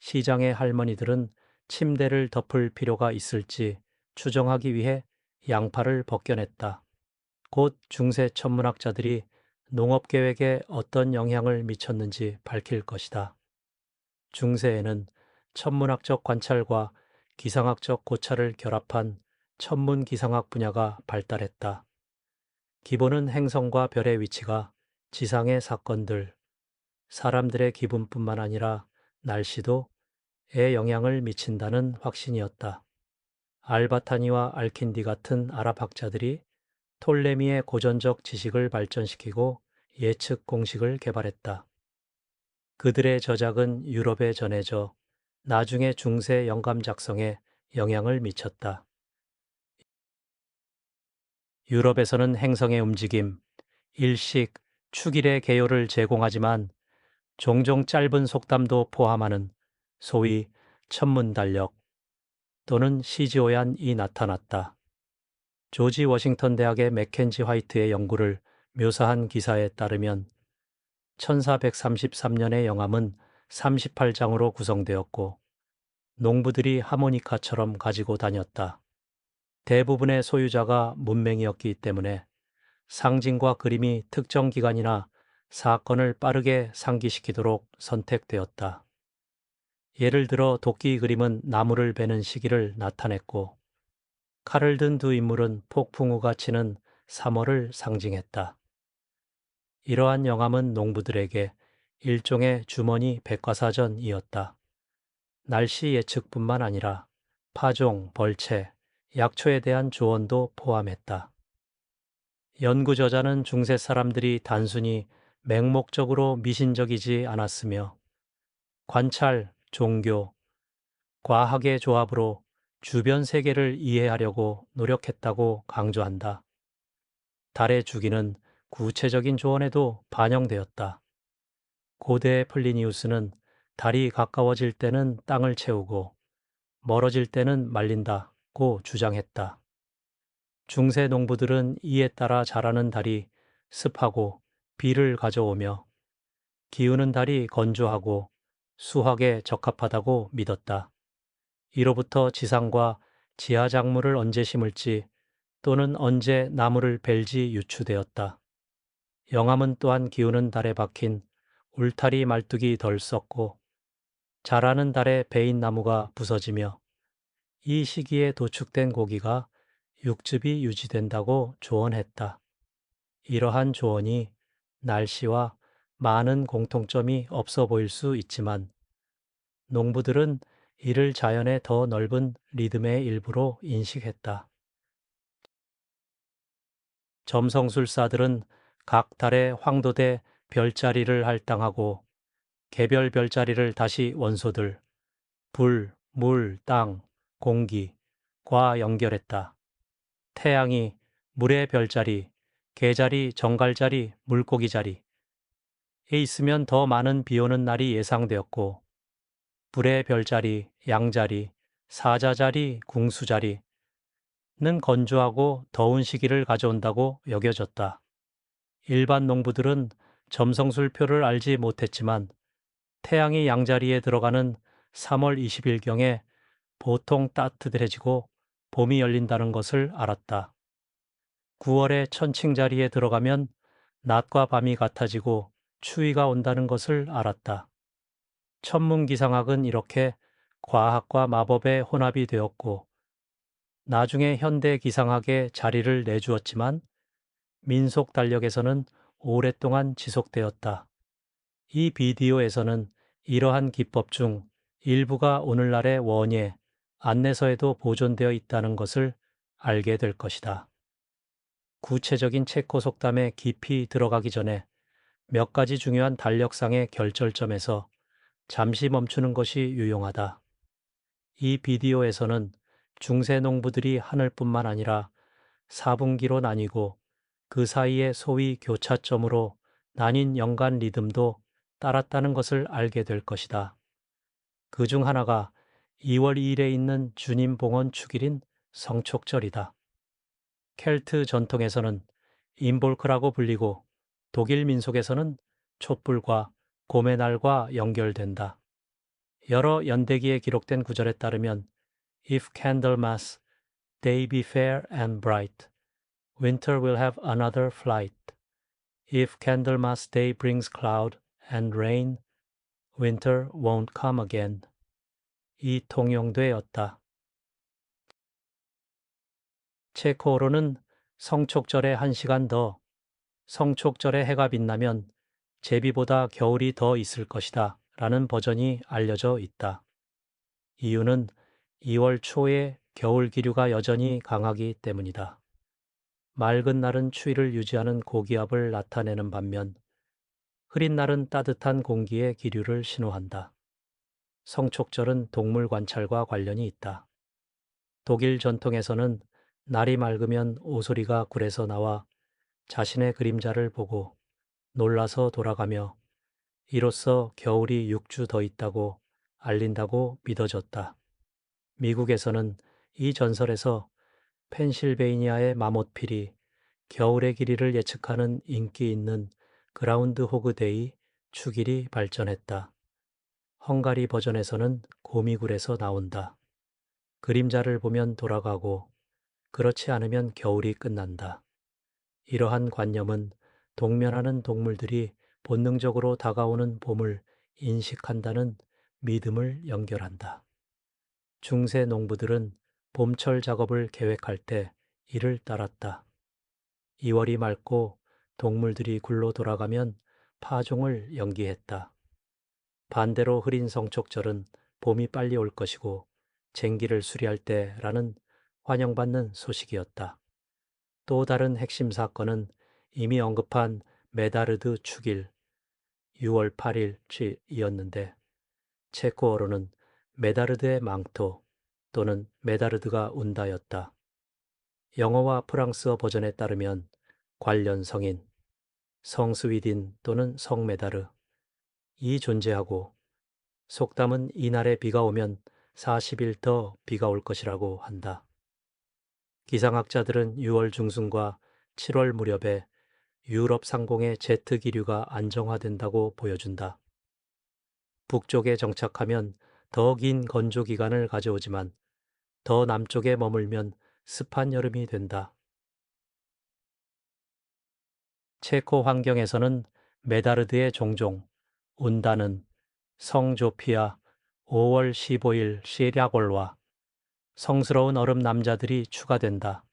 시장의 할머니들은 침대를 덮을 필요가 있을지 추정하기 위해 양파를 벗겨냈다. 곧 중세 천문학자들이 농업 계획에 어떤 영향을 미쳤는지 밝힐 것이다. 중세에는 천문학적 관찰과 기상학적 고찰을 결합한 천문기상학 분야가 발달했다. 기본은 행성과 별의 위치가 지상의 사건들, 사람들의 기분뿐만 아니라 날씨도 에 영향을 미친다는 확신이었다. 알바타니와 알킨디 같은 아랍 학자들이 톨레미의 고전적 지식을 발전시키고 예측 공식을 개발했다. 그들의 저작은 유럽에 전해져 나중에 중세 영감 작성에 영향을 미쳤다. 유럽에서는 행성의 움직임, 일식, 축일의 개요를 제공하지만 종종 짧은 속담도 포함하는 소위 천문달력 또는 시지오얀이 나타났다. 조지 워싱턴 대학의 맥켄지 화이트의 연구를 묘사한 기사에 따르면 1433년의 영함은 38장으로 구성되었고 농부들이 하모니카처럼 가지고 다녔다. 대부분의 소유자가 문맹이었기 때문에 상징과 그림이 특정 기간이나 사건을 빠르게 상기시키도록 선택되었다. 예를 들어 도끼 그림은 나무를 베는 시기를 나타냈고 칼을 든 두 인물은 폭풍우가 치는 3월을 상징했다. 이러한 영함은 농부들에게 일종의 주머니 백과사전이었다. 날씨 예측뿐만 아니라 파종, 벌채, 약초에 대한 조언도 포함했다. 연구 저자는 중세 사람들이 단순히 맹목적으로 미신적이지 않았으며 관찰, 종교, 과학의 조합으로 주변 세계를 이해하려고 노력했다고 강조한다. 달의 주기는 구체적인 조언에도 반영되었다. 고대 플리니우스는 달이 가까워질 때는 땅을 채우고 멀어질 때는 말린다고 주장했다. 중세 농부들은 이에 따라 자라는 달이 습하고 비를 가져오며 기우는 달이 건조하고 수확에 적합하다고 믿었다. 이로부터 지상과 지하 작물을 언제 심을지 또는 언제 나무를 벨지 유추되었다. 영함은 또한 기우는 달에 박힌 울타리 말뚝이 덜 썩고 자라는 달에 베인 나무가 부서지며 이 시기에 도축된 고기가 육즙이 유지된다고 조언했다. 이러한 조언이 날씨와 많은 공통점이 없어 보일 수 있지만 농부들은 이를 자연의 더 넓은 리듬의 일부로 인식했다. 점성술사들은 각 달에 황도대 별자리를 할당하고 개별 별자리를 다시 원소들, 불, 물, 땅, 공기, 과 연결했다. 태양이 물의 별자리, 개자리, 정갈자리, 물고기 자리에 있으면 더 많은 비 오는 날이 예상되었고 불의 별자리, 양자리, 사자자리, 궁수자리는 건조하고 더운 시기를 가져온다고 여겨졌다. 일반 농부들은 점성술표를 알지 못했지만 태양이 양자리에 들어가는 3월 20일경에 보통 따뜻해지고 봄이 열린다는 것을 알았다. 9월에 천칭자리에 들어가면 낮과 밤이 같아지고 추위가 온다는 것을 알았다. 천문기상학은 이렇게 과학과 마법의 혼합이 되었고 나중에 현대 기상학에 자리를 내주었지만 민속 달력에서는 오랫동안 지속되었다. 이 비디오에서는 이러한 기법 중 일부가 오늘날의 원예, 안내서에도 보존되어 있다는 것을 알게 될 것이다. 구체적인 체코 속담에 깊이 들어가기 전에 몇 가지 중요한 달력상의 결절점에서 잠시 멈추는 것이 유용하다. 이 비디오에서는 중세 농부들이 하늘뿐만 아니라 사분기로 나뉘고 그 사이에 소위 교차점으로 나뉜 연간 리듬도 따랐다는 것을 알게 될 것이다. 그 중 하나가 2월 2일에 있는 주님 봉헌 축일인 성촉절이다. 켈트 전통에서는 임볼크라고 불리고 독일 민속에서는 촛불과 곰의 날과 연결된다. 여러 연대기에 기록된 구절에 따르면 If Candlemas day be fair and bright, winter will have another flight. If Candlemas day brings cloud and rain, winter won't come again. 이 통용되었다. 체코어로는 성촉절에 1시간 더, 성촉절에 해가 빛나면 제비보다 겨울이 더 있을 것이다 라는 버전이 알려져 있다. 이유는 2월 초에 겨울 기류가 여전히 강하기 때문이다. 맑은 날은 추위를 유지하는 고기압을 나타내는 반면 흐린 날은 따뜻한 공기의 기류를 신호한다. 성촉절은 동물 관찰과 관련이 있다. 독일 전통에서는 날이 맑으면 오소리가 굴에서 나와 자신의 그림자를 보고 놀라서 돌아가며 이로써 겨울이 6주 더 있다고 알린다고 믿어졌다. 미국에서는 이 전설에서 펜실베이니아의 마못필이 겨울의 길이를 예측하는 인기 있는 그라운드 호그 데이 축일이 발전했다. 헝가리 버전에서는 고미굴에서 나온다. 그림자를 보면 돌아가고 그렇지 않으면 겨울이 끝난다. 이러한 관념은 동면하는 동물들이 본능적으로 다가오는 봄을 인식한다는 믿음을 연결한다. 중세 농부들은 봄철 작업을 계획할 때 이를 따랐다. 2월이 맑고 동물들이 굴로 돌아가면 파종을 연기했다. 반대로 흐린 성촉절은 봄이 빨리 올 것이고 쟁기를 수리할 때라는 환영받는 소식이었다. 또 다른 핵심 사건은 이미 언급한 메다르드 축일 6월 8일이었는데 체코어로는 메다르드의 망토 또는 메다르드가 운다였다. 영어와 프랑스어 버전에 따르면 관련 성인, 성스위딘 또는 성메다르 이 존재하고 속담은 이날에 비가 오면 40일 더 비가 올 것이라고 한다. 기상학자들은 6월 중순과 7월 무렵에 유럽 상공의 제트 기류가 안정화된다고 보여준다. 북쪽에 정착하면 더 긴 건조 기간을 가져오지만 더 남쪽에 머물면 습한 여름이 된다. 체코 환경에서는 메다르드의 종종, 운다는 성조피아 5월 15일 시랴골과 성스러운 얼음 남자들이 추가된다.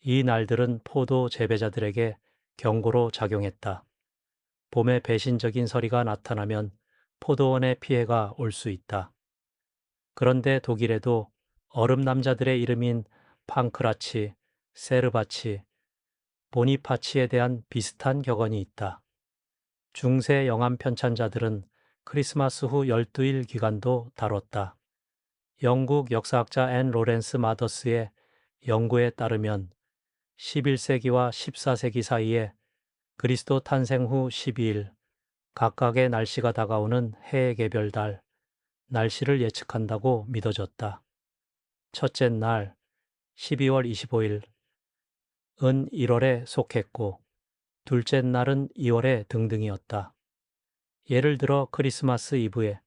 이 날들은 포도 재배자들에게 경고로 작용했다. 봄에 배신적인 서리가 나타나면 포도원에 피해가 올 수 있다. 그런데 독일에도 얼음 남자들의 이름인 팡크라치, 세르바치, 보니파치에 대한 비슷한 격언이 있다. 중세 영암 편찬자들은 크리스마스 후 12일 기간도 다뤘다. 영국 역사학자 앤 로렌스 마더스의 연구에 따르면 11세기와 14세기 사이에 그리스도 탄생 후 12일 각각의 날씨가 다가오는 해 개별달 날씨를 예측한다고 믿어졌다. 첫째 날 12월 25일은 1월에 속했고 둘째 날은 2월에 등등이었다. 예를 들어 크리스마스 이브에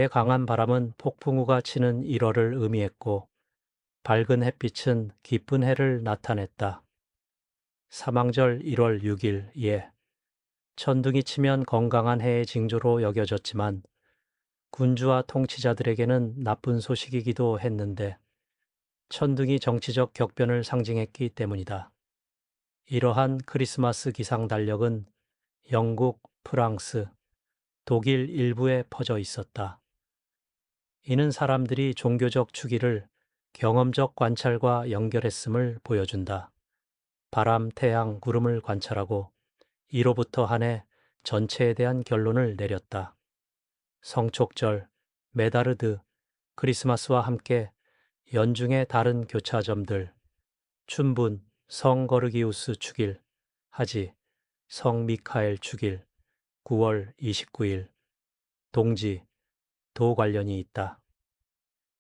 강한 바람은 폭풍우가 치는 1월을 의미했고 밝은 햇빛은 기쁜 해를 나타냈다. 사망절 1월 6일 천둥이 치면 건강한 해의 징조로 여겨졌지만 군주와 통치자들에게는 나쁜 소식이기도 했는데 천둥이 정치적 격변을 상징했기 때문이다. 이러한 크리스마스 기상 달력은 영국, 프랑스, 독일 일부에 퍼져 있었다. 이는 사람들이 종교적 추기를 경험적 관찰과 연결했음을 보여준다. 바람, 태양, 구름을 관찰하고 이로부터 한 해 전체에 대한 결론을 내렸다. 성촉절, 메다르드, 크리스마스와 함께 연중의 다른 교차점들, 춘분, 성 거르기우스 축일, 하지, 성 미카엘 축일, 9월 29일, 동지, 도 관련이 있다.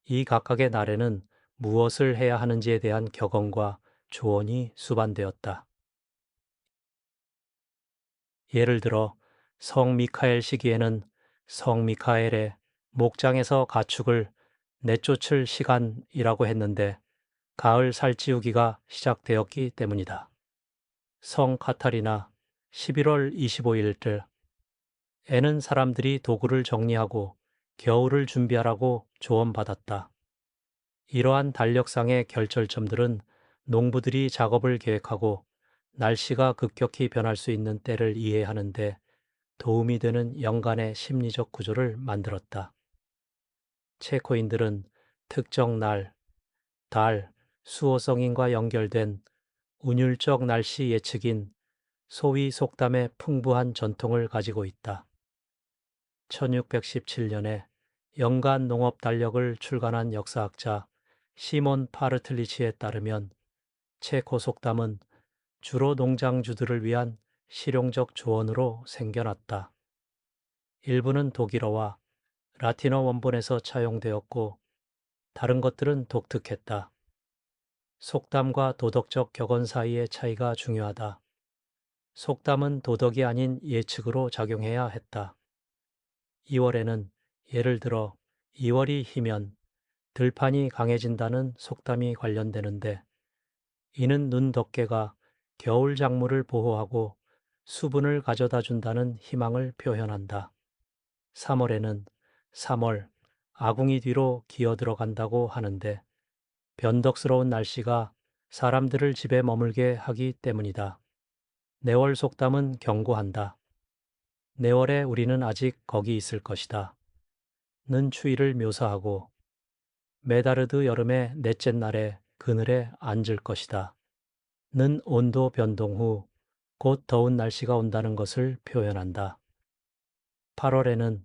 이 각각의 날에는 무엇을 해야 하는지에 대한 격언과 조언이 수반되었다. 예를 들어 성 미카엘 시기에는 성 미카엘의 목장에서 가축을 내쫓을 시간이라고 했는데 가을 살찌우기가 시작되었기 때문이다. 성 카타리나 11월 25일을 에는 사람들이 도구를 정리하고 겨울을 준비하라고 조언받았다. 이러한 달력상의 결절점들은 농부들이 작업을 계획하고 날씨가 급격히 변할 수 있는 때를 이해하는데 도움이 되는 연간의 심리적 구조를 만들었다. 체코인들은 특정 날, 달, 수호성인과 연결된 운율적 날씨 예측인 소위 속담의 풍부한 전통을 가지고 있다. 1617년에 연간 농업 달력을 출간한 역사학자 시몬 파르틀리치에 따르면 체코 속담은 주로 농장주들을 위한 실용적 조언으로 생겨났다. 일부는 독일어와 라틴어 원본에서 차용되었고 다른 것들은 독특했다. 속담과 도덕적 격언 사이의 차이가 중요하다. 속담은 도덕이 아닌 예측으로 작용해야 했다. 2월에는 예를 들어 2월이 희면 들판이 강해진다는 속담이 관련되는데 이는 눈 덮개가 겨울 작물을 보호하고 수분을 가져다 준다는 희망을 표현한다. 3월에는 3월 아궁이 뒤로 기어 들어간다고 하는데 변덕스러운 날씨가 사람들을 집에 머물게 하기 때문이다. 내월 속담은 경고한다. 내월에 우리는 아직 거기 있을 것이다. 는 추위를 묘사하고 메다르드 여름의 넷째 날에 그늘에 앉을 것이다. 는 온도 변동 후 곧 더운 날씨가 온다는 것을 표현한다. 8월에는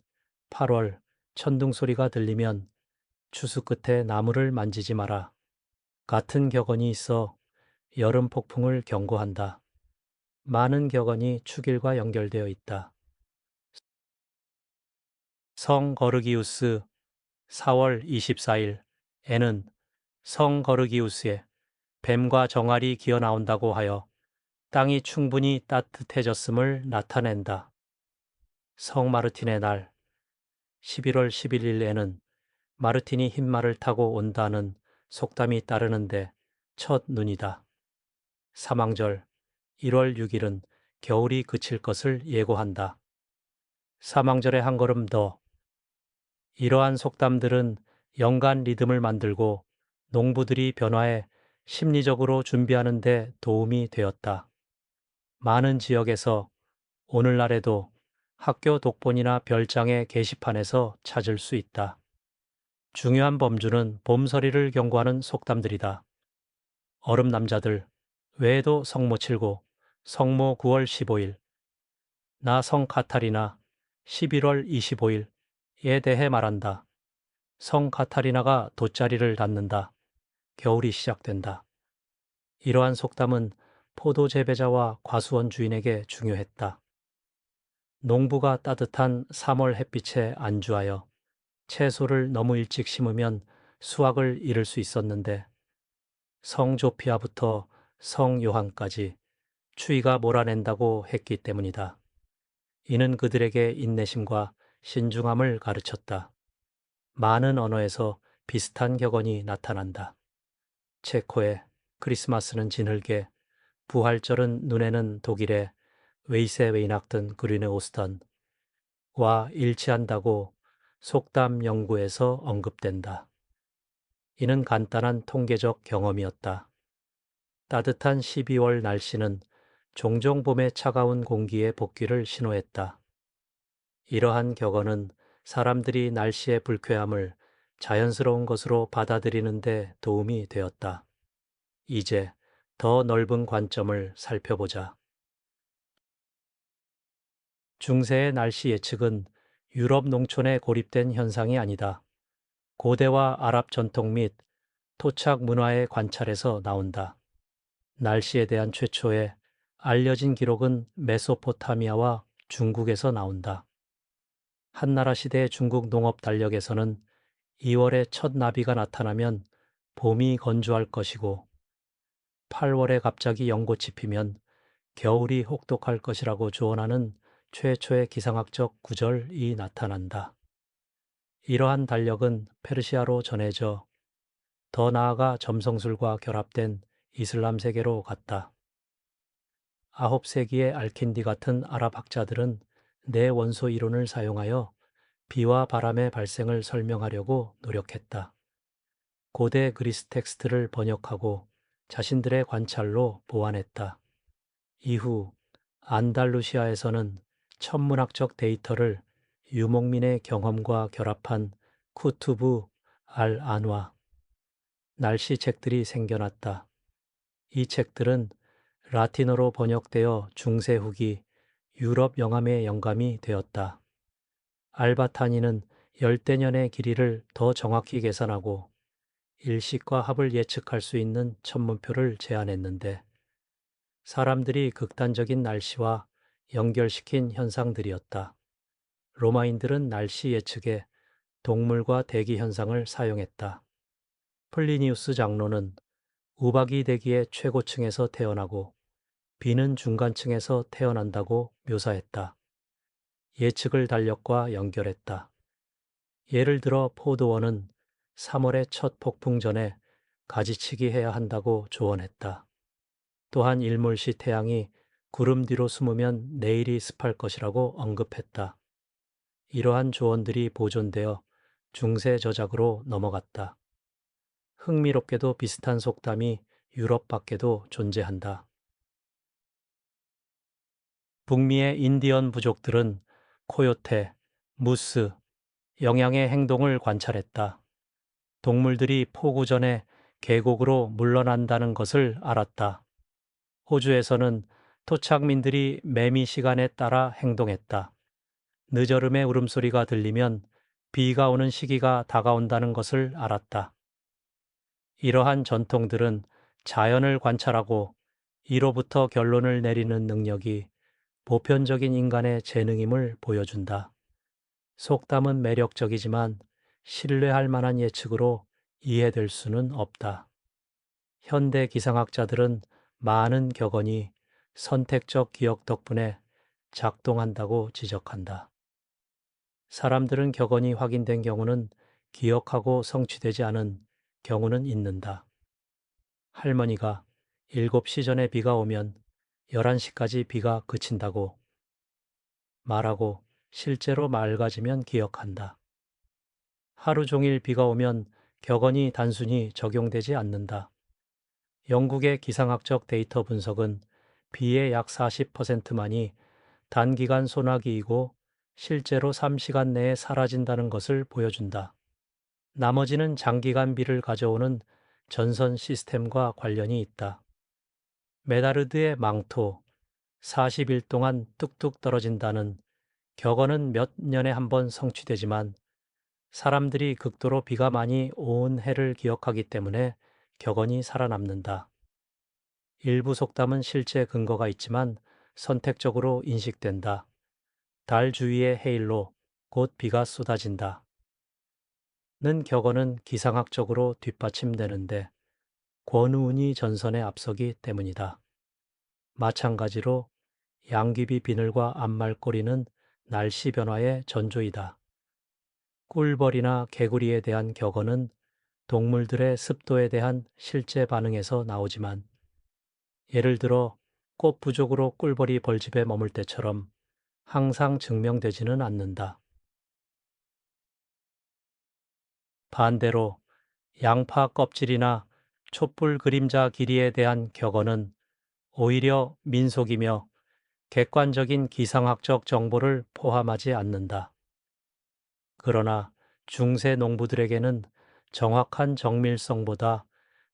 8월 천둥 소리가 들리면 추수 끝에 나무를 만지지 마라. 같은 격언이 있어 여름 폭풍을 경고한다. 많은 격언이 축일과 연결되어 있다. 성 거르기우스 4월 24일에는 성 거르기우스의 뱀과 정알이 기어 나온다고 하여 땅이 충분히 따뜻해졌음을 나타낸다. 성 마르틴의 날 11월 11일에는 마르틴이 흰말을 타고 온다는 속담이 따르는데 첫 눈이다. 사망절 1월 6일은 겨울이 그칠 것을 예고한다. 사망절에 한 걸음 더. 이러한 속담들은 연간 리듬을 만들고 농부들이 변화에 심리적으로 준비하는 데 도움이 되었다. 많은 지역에서 오늘날에도 학교 독본이나 별장의 게시판에서 찾을 수 있다. 중요한 범주는 봄서리를 경고하는 속담들이다. 얼음 남자들 외에도 성모 7고 성모 9월 15일, 나 성 카타리나 11월 25일에 대해 말한다. 성 카타리나가 돗자리를 닫는다. 겨울이 시작된다. 이러한 속담은 포도 재배자와 과수원 주인에게 중요했다. 농부가 따뜻한 3월 햇빛에 안주하여 채소를 너무 일찍 심으면 수확을 잃을 수 있었는데 성 조피아부터 성 요한까지 추위가 몰아낸다고 했기 때문이다. 이는 그들에게 인내심과 신중함을 가르쳤다. 많은 언어에서 비슷한 격언이 나타난다. 체코의 크리스마스는 진흙에, 부활절은 눈에는 독일의 웨이세 웨이낙든 그리네 오스턴과 일치한다고 속담 연구에서 언급된다. 이는 간단한 통계적 경험이었다. 따뜻한 12월 날씨는 종종 봄의 차가운 공기의 복귀를 신호했다. 이러한 격언은 사람들이 날씨의 불쾌함을 자연스러운 것으로 받아들이는 데 도움이 되었다. 이제 더 넓은 관점을 살펴보자. 중세의 날씨 예측은 유럽 농촌에 고립된 현상이 아니다. 고대와 아랍 전통 및 토착 문화의 관찰에서 나온다. 날씨에 대한 최초의 알려진 기록은 메소포타미아와 중국에서 나온다. 한나라 시대의 중국 농업 달력에서는 2월에 첫 나비가 나타나면 봄이 건조할 것이고 8월에 갑자기 연꽃이 피면 겨울이 혹독할 것이라고 조언하는 최초의 기상학적 구절이 나타난다. 이러한 달력은 페르시아로 전해져 더 나아가 점성술과 결합된 이슬람 세계로 갔다. 9세기의 알킨디 같은 아랍 학자들은 내원소 이론을 사용하여 비와 바람의 발생을 설명하려고 노력했다. 고대 그리스 텍스트를 번역하고 자신들의 관찰로 보완했다. 이후 안달루시아에서는 천문학적 데이터를 유목민의 경험과 결합한 쿠투브 알 안와 날씨 책들이 생겨났다. 이 책들은 라틴어로 번역되어 중세 후기 유럽 영함의 영감이 되었다. 알바타니는 열대년의 길이를 더 정확히 계산하고 일식과 합을 예측할 수 있는 천문표를 제안했는데 사람들이 극단적인 날씨와 연결시킨 현상들이었다. 로마인들은 날씨 예측에 동물과 대기 현상을 사용했다. 플리니우스 장로는 우박이 대기의 최고층에서 태어나고 비는 중간층에서 태어난다고 묘사했다. 예측을 달력과 연결했다. 예를 들어 포드원은 3월의 첫 폭풍 전에 가지치기 해야 한다고 조언했다. 또한 일몰시 태양이 구름 뒤로 숨으면 내일이 습할 것이라고 언급했다. 이러한 조언들이 보존되어 중세 저작으로 넘어갔다. 흥미롭게도 비슷한 속담이 유럽 밖에도 존재한다. 북미의 인디언 부족들은 코요테, 무스, 영양의 행동을 관찰했다. 동물들이 폭우 전에 계곡으로 물러난다는 것을 알았다. 호주에서는 토착민들이 매미 시간에 따라 행동했다. 늦어름의 울음소리가 들리면 비가 오는 시기가 다가온다는 것을 알았다. 이러한 전통들은 자연을 관찰하고 이로부터 결론을 내리는 능력이 보편적인 인간의 재능임을 보여준다. 속담은 매력적이지만 신뢰할 만한 예측으로 이해될 수는 없다. 현대 기상학자들은 많은 격언이 선택적 기억 덕분에 작동한다고 지적한다. 사람들은 격언이 확인된 경우는 기억하고 성취되지 않은 경우는 있는다. 할머니가 7시 전에 비가 오면 11시까지 비가 그친다고 말하고 실제로 맑아지면 기억한다. 하루 종일 비가 오면 격언이 단순히 적용되지 않는다. 영국의 기상학적 데이터 분석은 비의 약 40%만이 단기간 소나기이고 실제로 3시간 내에 사라진다는 것을 보여준다. 나머지는 장기간 비를 가져오는 전선 시스템과 관련이 있다. 메다르드의 망토, 40일 동안 뚝뚝 떨어진다는 격언은 몇 년에 한 번 성취되지만 사람들이 극도로 비가 많이 온 해를 기억하기 때문에 격언이 살아남는다. 일부 속담은 실제 근거가 있지만 선택적으로 인식된다. 달 주위의 헤일로 곧 비가 쏟아진다. 는 격언은 기상학적으로 뒷받침되는데 권우운이 전선에 앞서기 때문이다. 마찬가지로 양귀비 비늘과 앞말꼬리는 날씨 변화의 전조이다. 꿀벌이나 개구리에 대한 격언은 동물들의 습도에 대한 실제 반응에서 나오지만 예를 들어 꽃 부족으로 꿀벌이 벌집에 머물 때처럼 항상 증명되지는 않는다. 반대로 양파 껍질이나 촛불 그림자 길이에 대한 격언은 오히려 민속이며 객관적인 기상학적 정보를 포함하지 않는다. 그러나 중세 농부들에게는 정확한 정밀성보다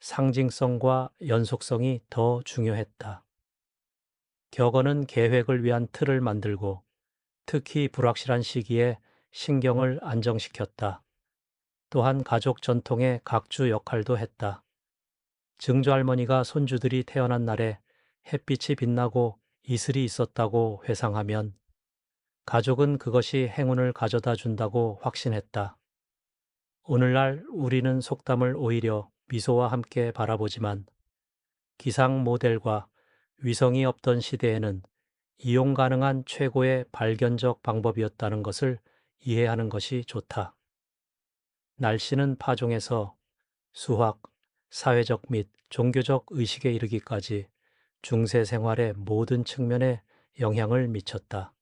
상징성과 연속성이 더 중요했다. 격언은 계획을 위한 틀을 만들고 특히 불확실한 시기에 신경을 안정시켰다. 또한 가족 전통의 각주 역할도 했다. 증조할머니가 손주들이 태어난 날에 햇빛이 빛나고 이슬이 있었다고 회상하면 가족은 그것이 행운을 가져다 준다고 확신했다. 오늘날 우리는 속담을 오히려 미소와 함께 바라보지만 기상 모델과 위성이 없던 시대에는 이용 가능한 최고의 발견적 방법이었다는 것을 이해하는 것이 좋다. 날씨는 파종에서 수학, 사회적 및 종교적 의식에 이르기까지 중세 생활의 모든 측면에 영향을 미쳤다.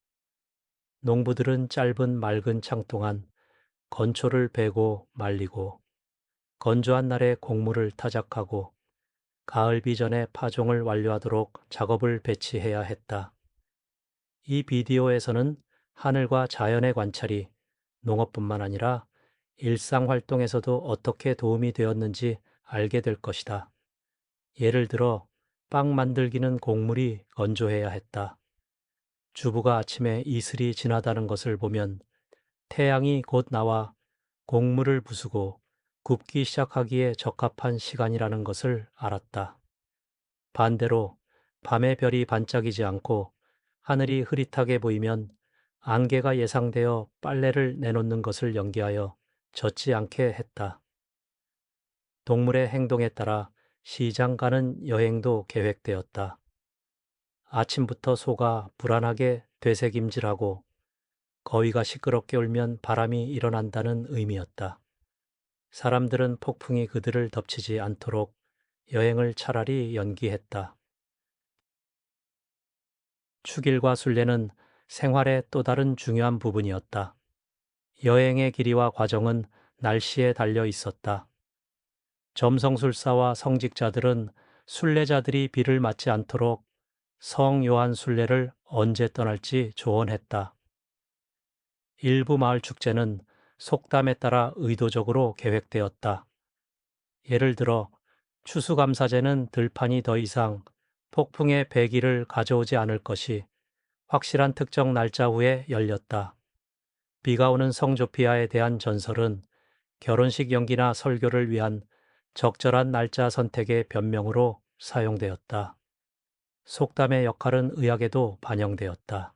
농부들은 짧은 맑은 창 동안 건초를 베고 말리고 건조한 날에 곡물을 타작하고 가을비 전에 파종을 완료하도록 작업을 배치해야 했다. 이 비디오에서는 하늘과 자연의 관찰이 농업뿐만 아니라 일상 활동에서도 어떻게 도움이 되었는지 알게 될 것이다. 예를 들어 빵 만들기는 곡물이 건조해야 했다. 주부가 아침에 이슬이 지나다는 것을 보면 태양이 곧 나와 곡물을 부수고 굽기 시작하기에 적합한 시간이라는 것을 알았다. 반대로 밤에 별이 반짝이지 않고 하늘이 흐릿하게 보이면 안개가 예상되어 빨래를 내놓는 것을 연기하여 젖지 않게 했다. 동물의 행동에 따라 시장 가는 여행도 계획되었다. 아침부터 소가 불안하게 되새김질하고 거위가 시끄럽게 울면 바람이 일어난다는 의미였다. 사람들은 폭풍이 그들을 덮치지 않도록 여행을 차라리 연기했다. 축일과 순례는 생활의 또 다른 중요한 부분이었다. 여행의 길이와 과정은 날씨에 달려 있었다. 점성술사와 성직자들은 순례자들이 비를 맞지 않도록 성 요한 순례를 언제 떠날지 조언했다. 일부 마을 축제는 속담에 따라 의도적으로 계획되었다. 예를 들어 추수감사제는 들판이 더 이상 폭풍의 배기를 가져오지 않을 것이 확실한 특정 날짜 후에 열렸다. 비가 오는 성조피아에 대한 전설은 결혼식 연기나 설교를 위한 적절한 날짜 선택의 변명으로 사용되었다. 속담의 역할은 의학에도 반영되었다.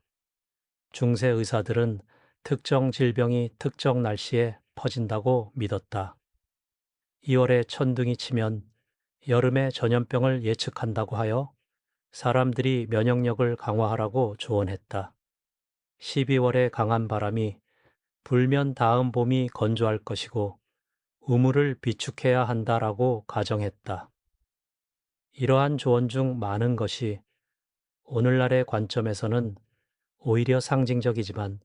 중세 의사들은 특정 질병이 특정 날씨에 퍼진다고 믿었다. 2월에 천둥이 치면 여름에 전염병을 예측한다고 하여 사람들이 면역력을 강화하라고 조언했다. 12월에 강한 바람이 불면 다음 봄이 건조할 것이고 우물을 비축해야 한다라고 가정했다. 이러한 조언 중 많은 것이 오늘날의 관점에서는 오히려 상징적이지만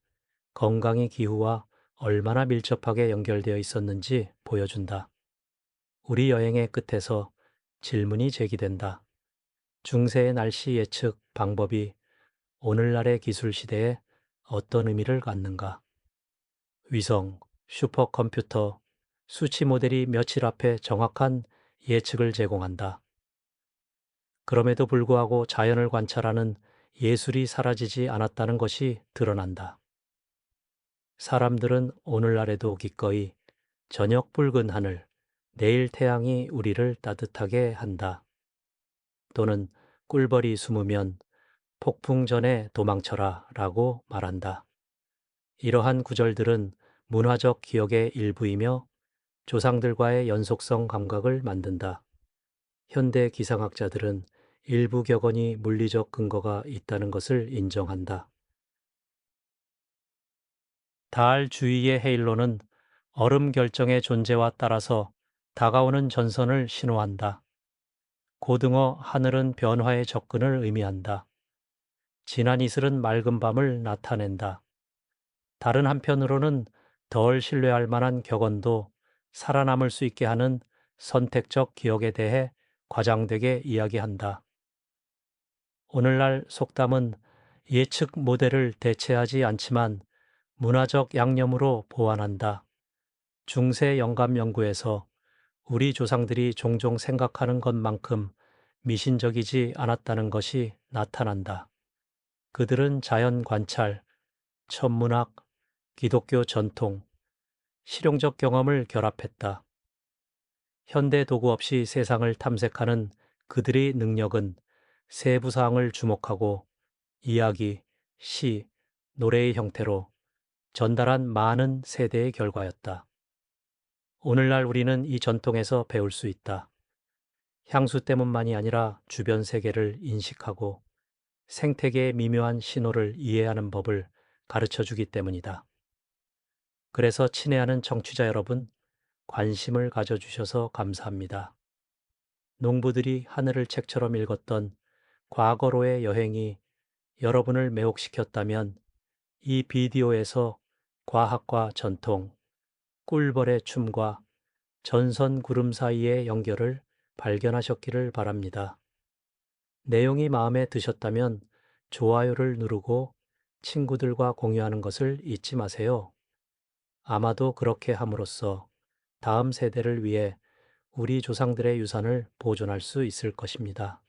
건강이 기후와 얼마나 밀접하게 연결되어 있었는지 보여준다. 우리 여행의 끝에서 질문이 제기된다. 중세의 날씨 예측 방법이 오늘날의 기술 시대에 어떤 의미를 갖는가? 위성, 슈퍼컴퓨터, 수치 모델이 며칠 앞에 정확한 예측을 제공한다. 그럼에도 불구하고 자연을 관찰하는 예술이 사라지지 않았다는 것이 드러난다. 사람들은 오늘날에도 기꺼이 저녁 붉은 하늘, 내일 태양이 우리를 따뜻하게 한다. 또는 꿀벌이 숨으면 폭풍 전에 도망쳐라 라고 말한다. 이러한 구절들은 문화적 기억의 일부이며 조상들과의 연속성 감각을 만든다. 현대 기상학자들은 일부 격언이 물리적 근거가 있다는 것을 인정한다. 달 주위의 헤일로는 얼음 결정의 존재와 따라서 다가오는 전선을 신호한다. 고등어 하늘은 변화의 접근을 의미한다. 진한 이슬은 맑은 밤을 나타낸다. 다른 한편으로는 덜 신뢰할 만한 격언도 살아남을 수 있게 하는 선택적 기억에 대해 과장되게 이야기한다. 오늘날 속담은 예측 모델을 대체하지 않지만 문화적 양념으로 보완한다. 중세 영감 연구에서 우리 조상들이 종종 생각하는 것만큼 미신적이지 않았다는 것이 나타난다. 그들은 자연 관찰, 천문학, 기독교 전통, 실용적 경험을 결합했다. 현대 도구 없이 세상을 탐색하는 그들의 능력은 세부 사항을 주목하고 이야기, 시, 노래의 형태로 전달한 많은 세대의 결과였다. 오늘날 우리는 이 전통에서 배울 수 있다. 향수 때문만이 아니라 주변 세계를 인식하고 생태계의 미묘한 신호를 이해하는 법을 가르쳐 주기 때문이다. 그래서 친애하는 청취자 여러분, 관심을 가져주셔서 감사합니다. 농부들이 하늘을 책처럼 읽었던 과거로의 여행이 여러분을 매혹시켰다면 이 비디오에서 과학과 전통, 꿀벌의 춤과 전선 구름 사이의 연결을 발견하셨기를 바랍니다. 내용이 마음에 드셨다면 좋아요를 누르고 친구들과 공유하는 것을 잊지 마세요. 아마도 그렇게 함으로써 다음 세대를 위해 우리 조상들의 유산을 보존할 수 있을 것입니다.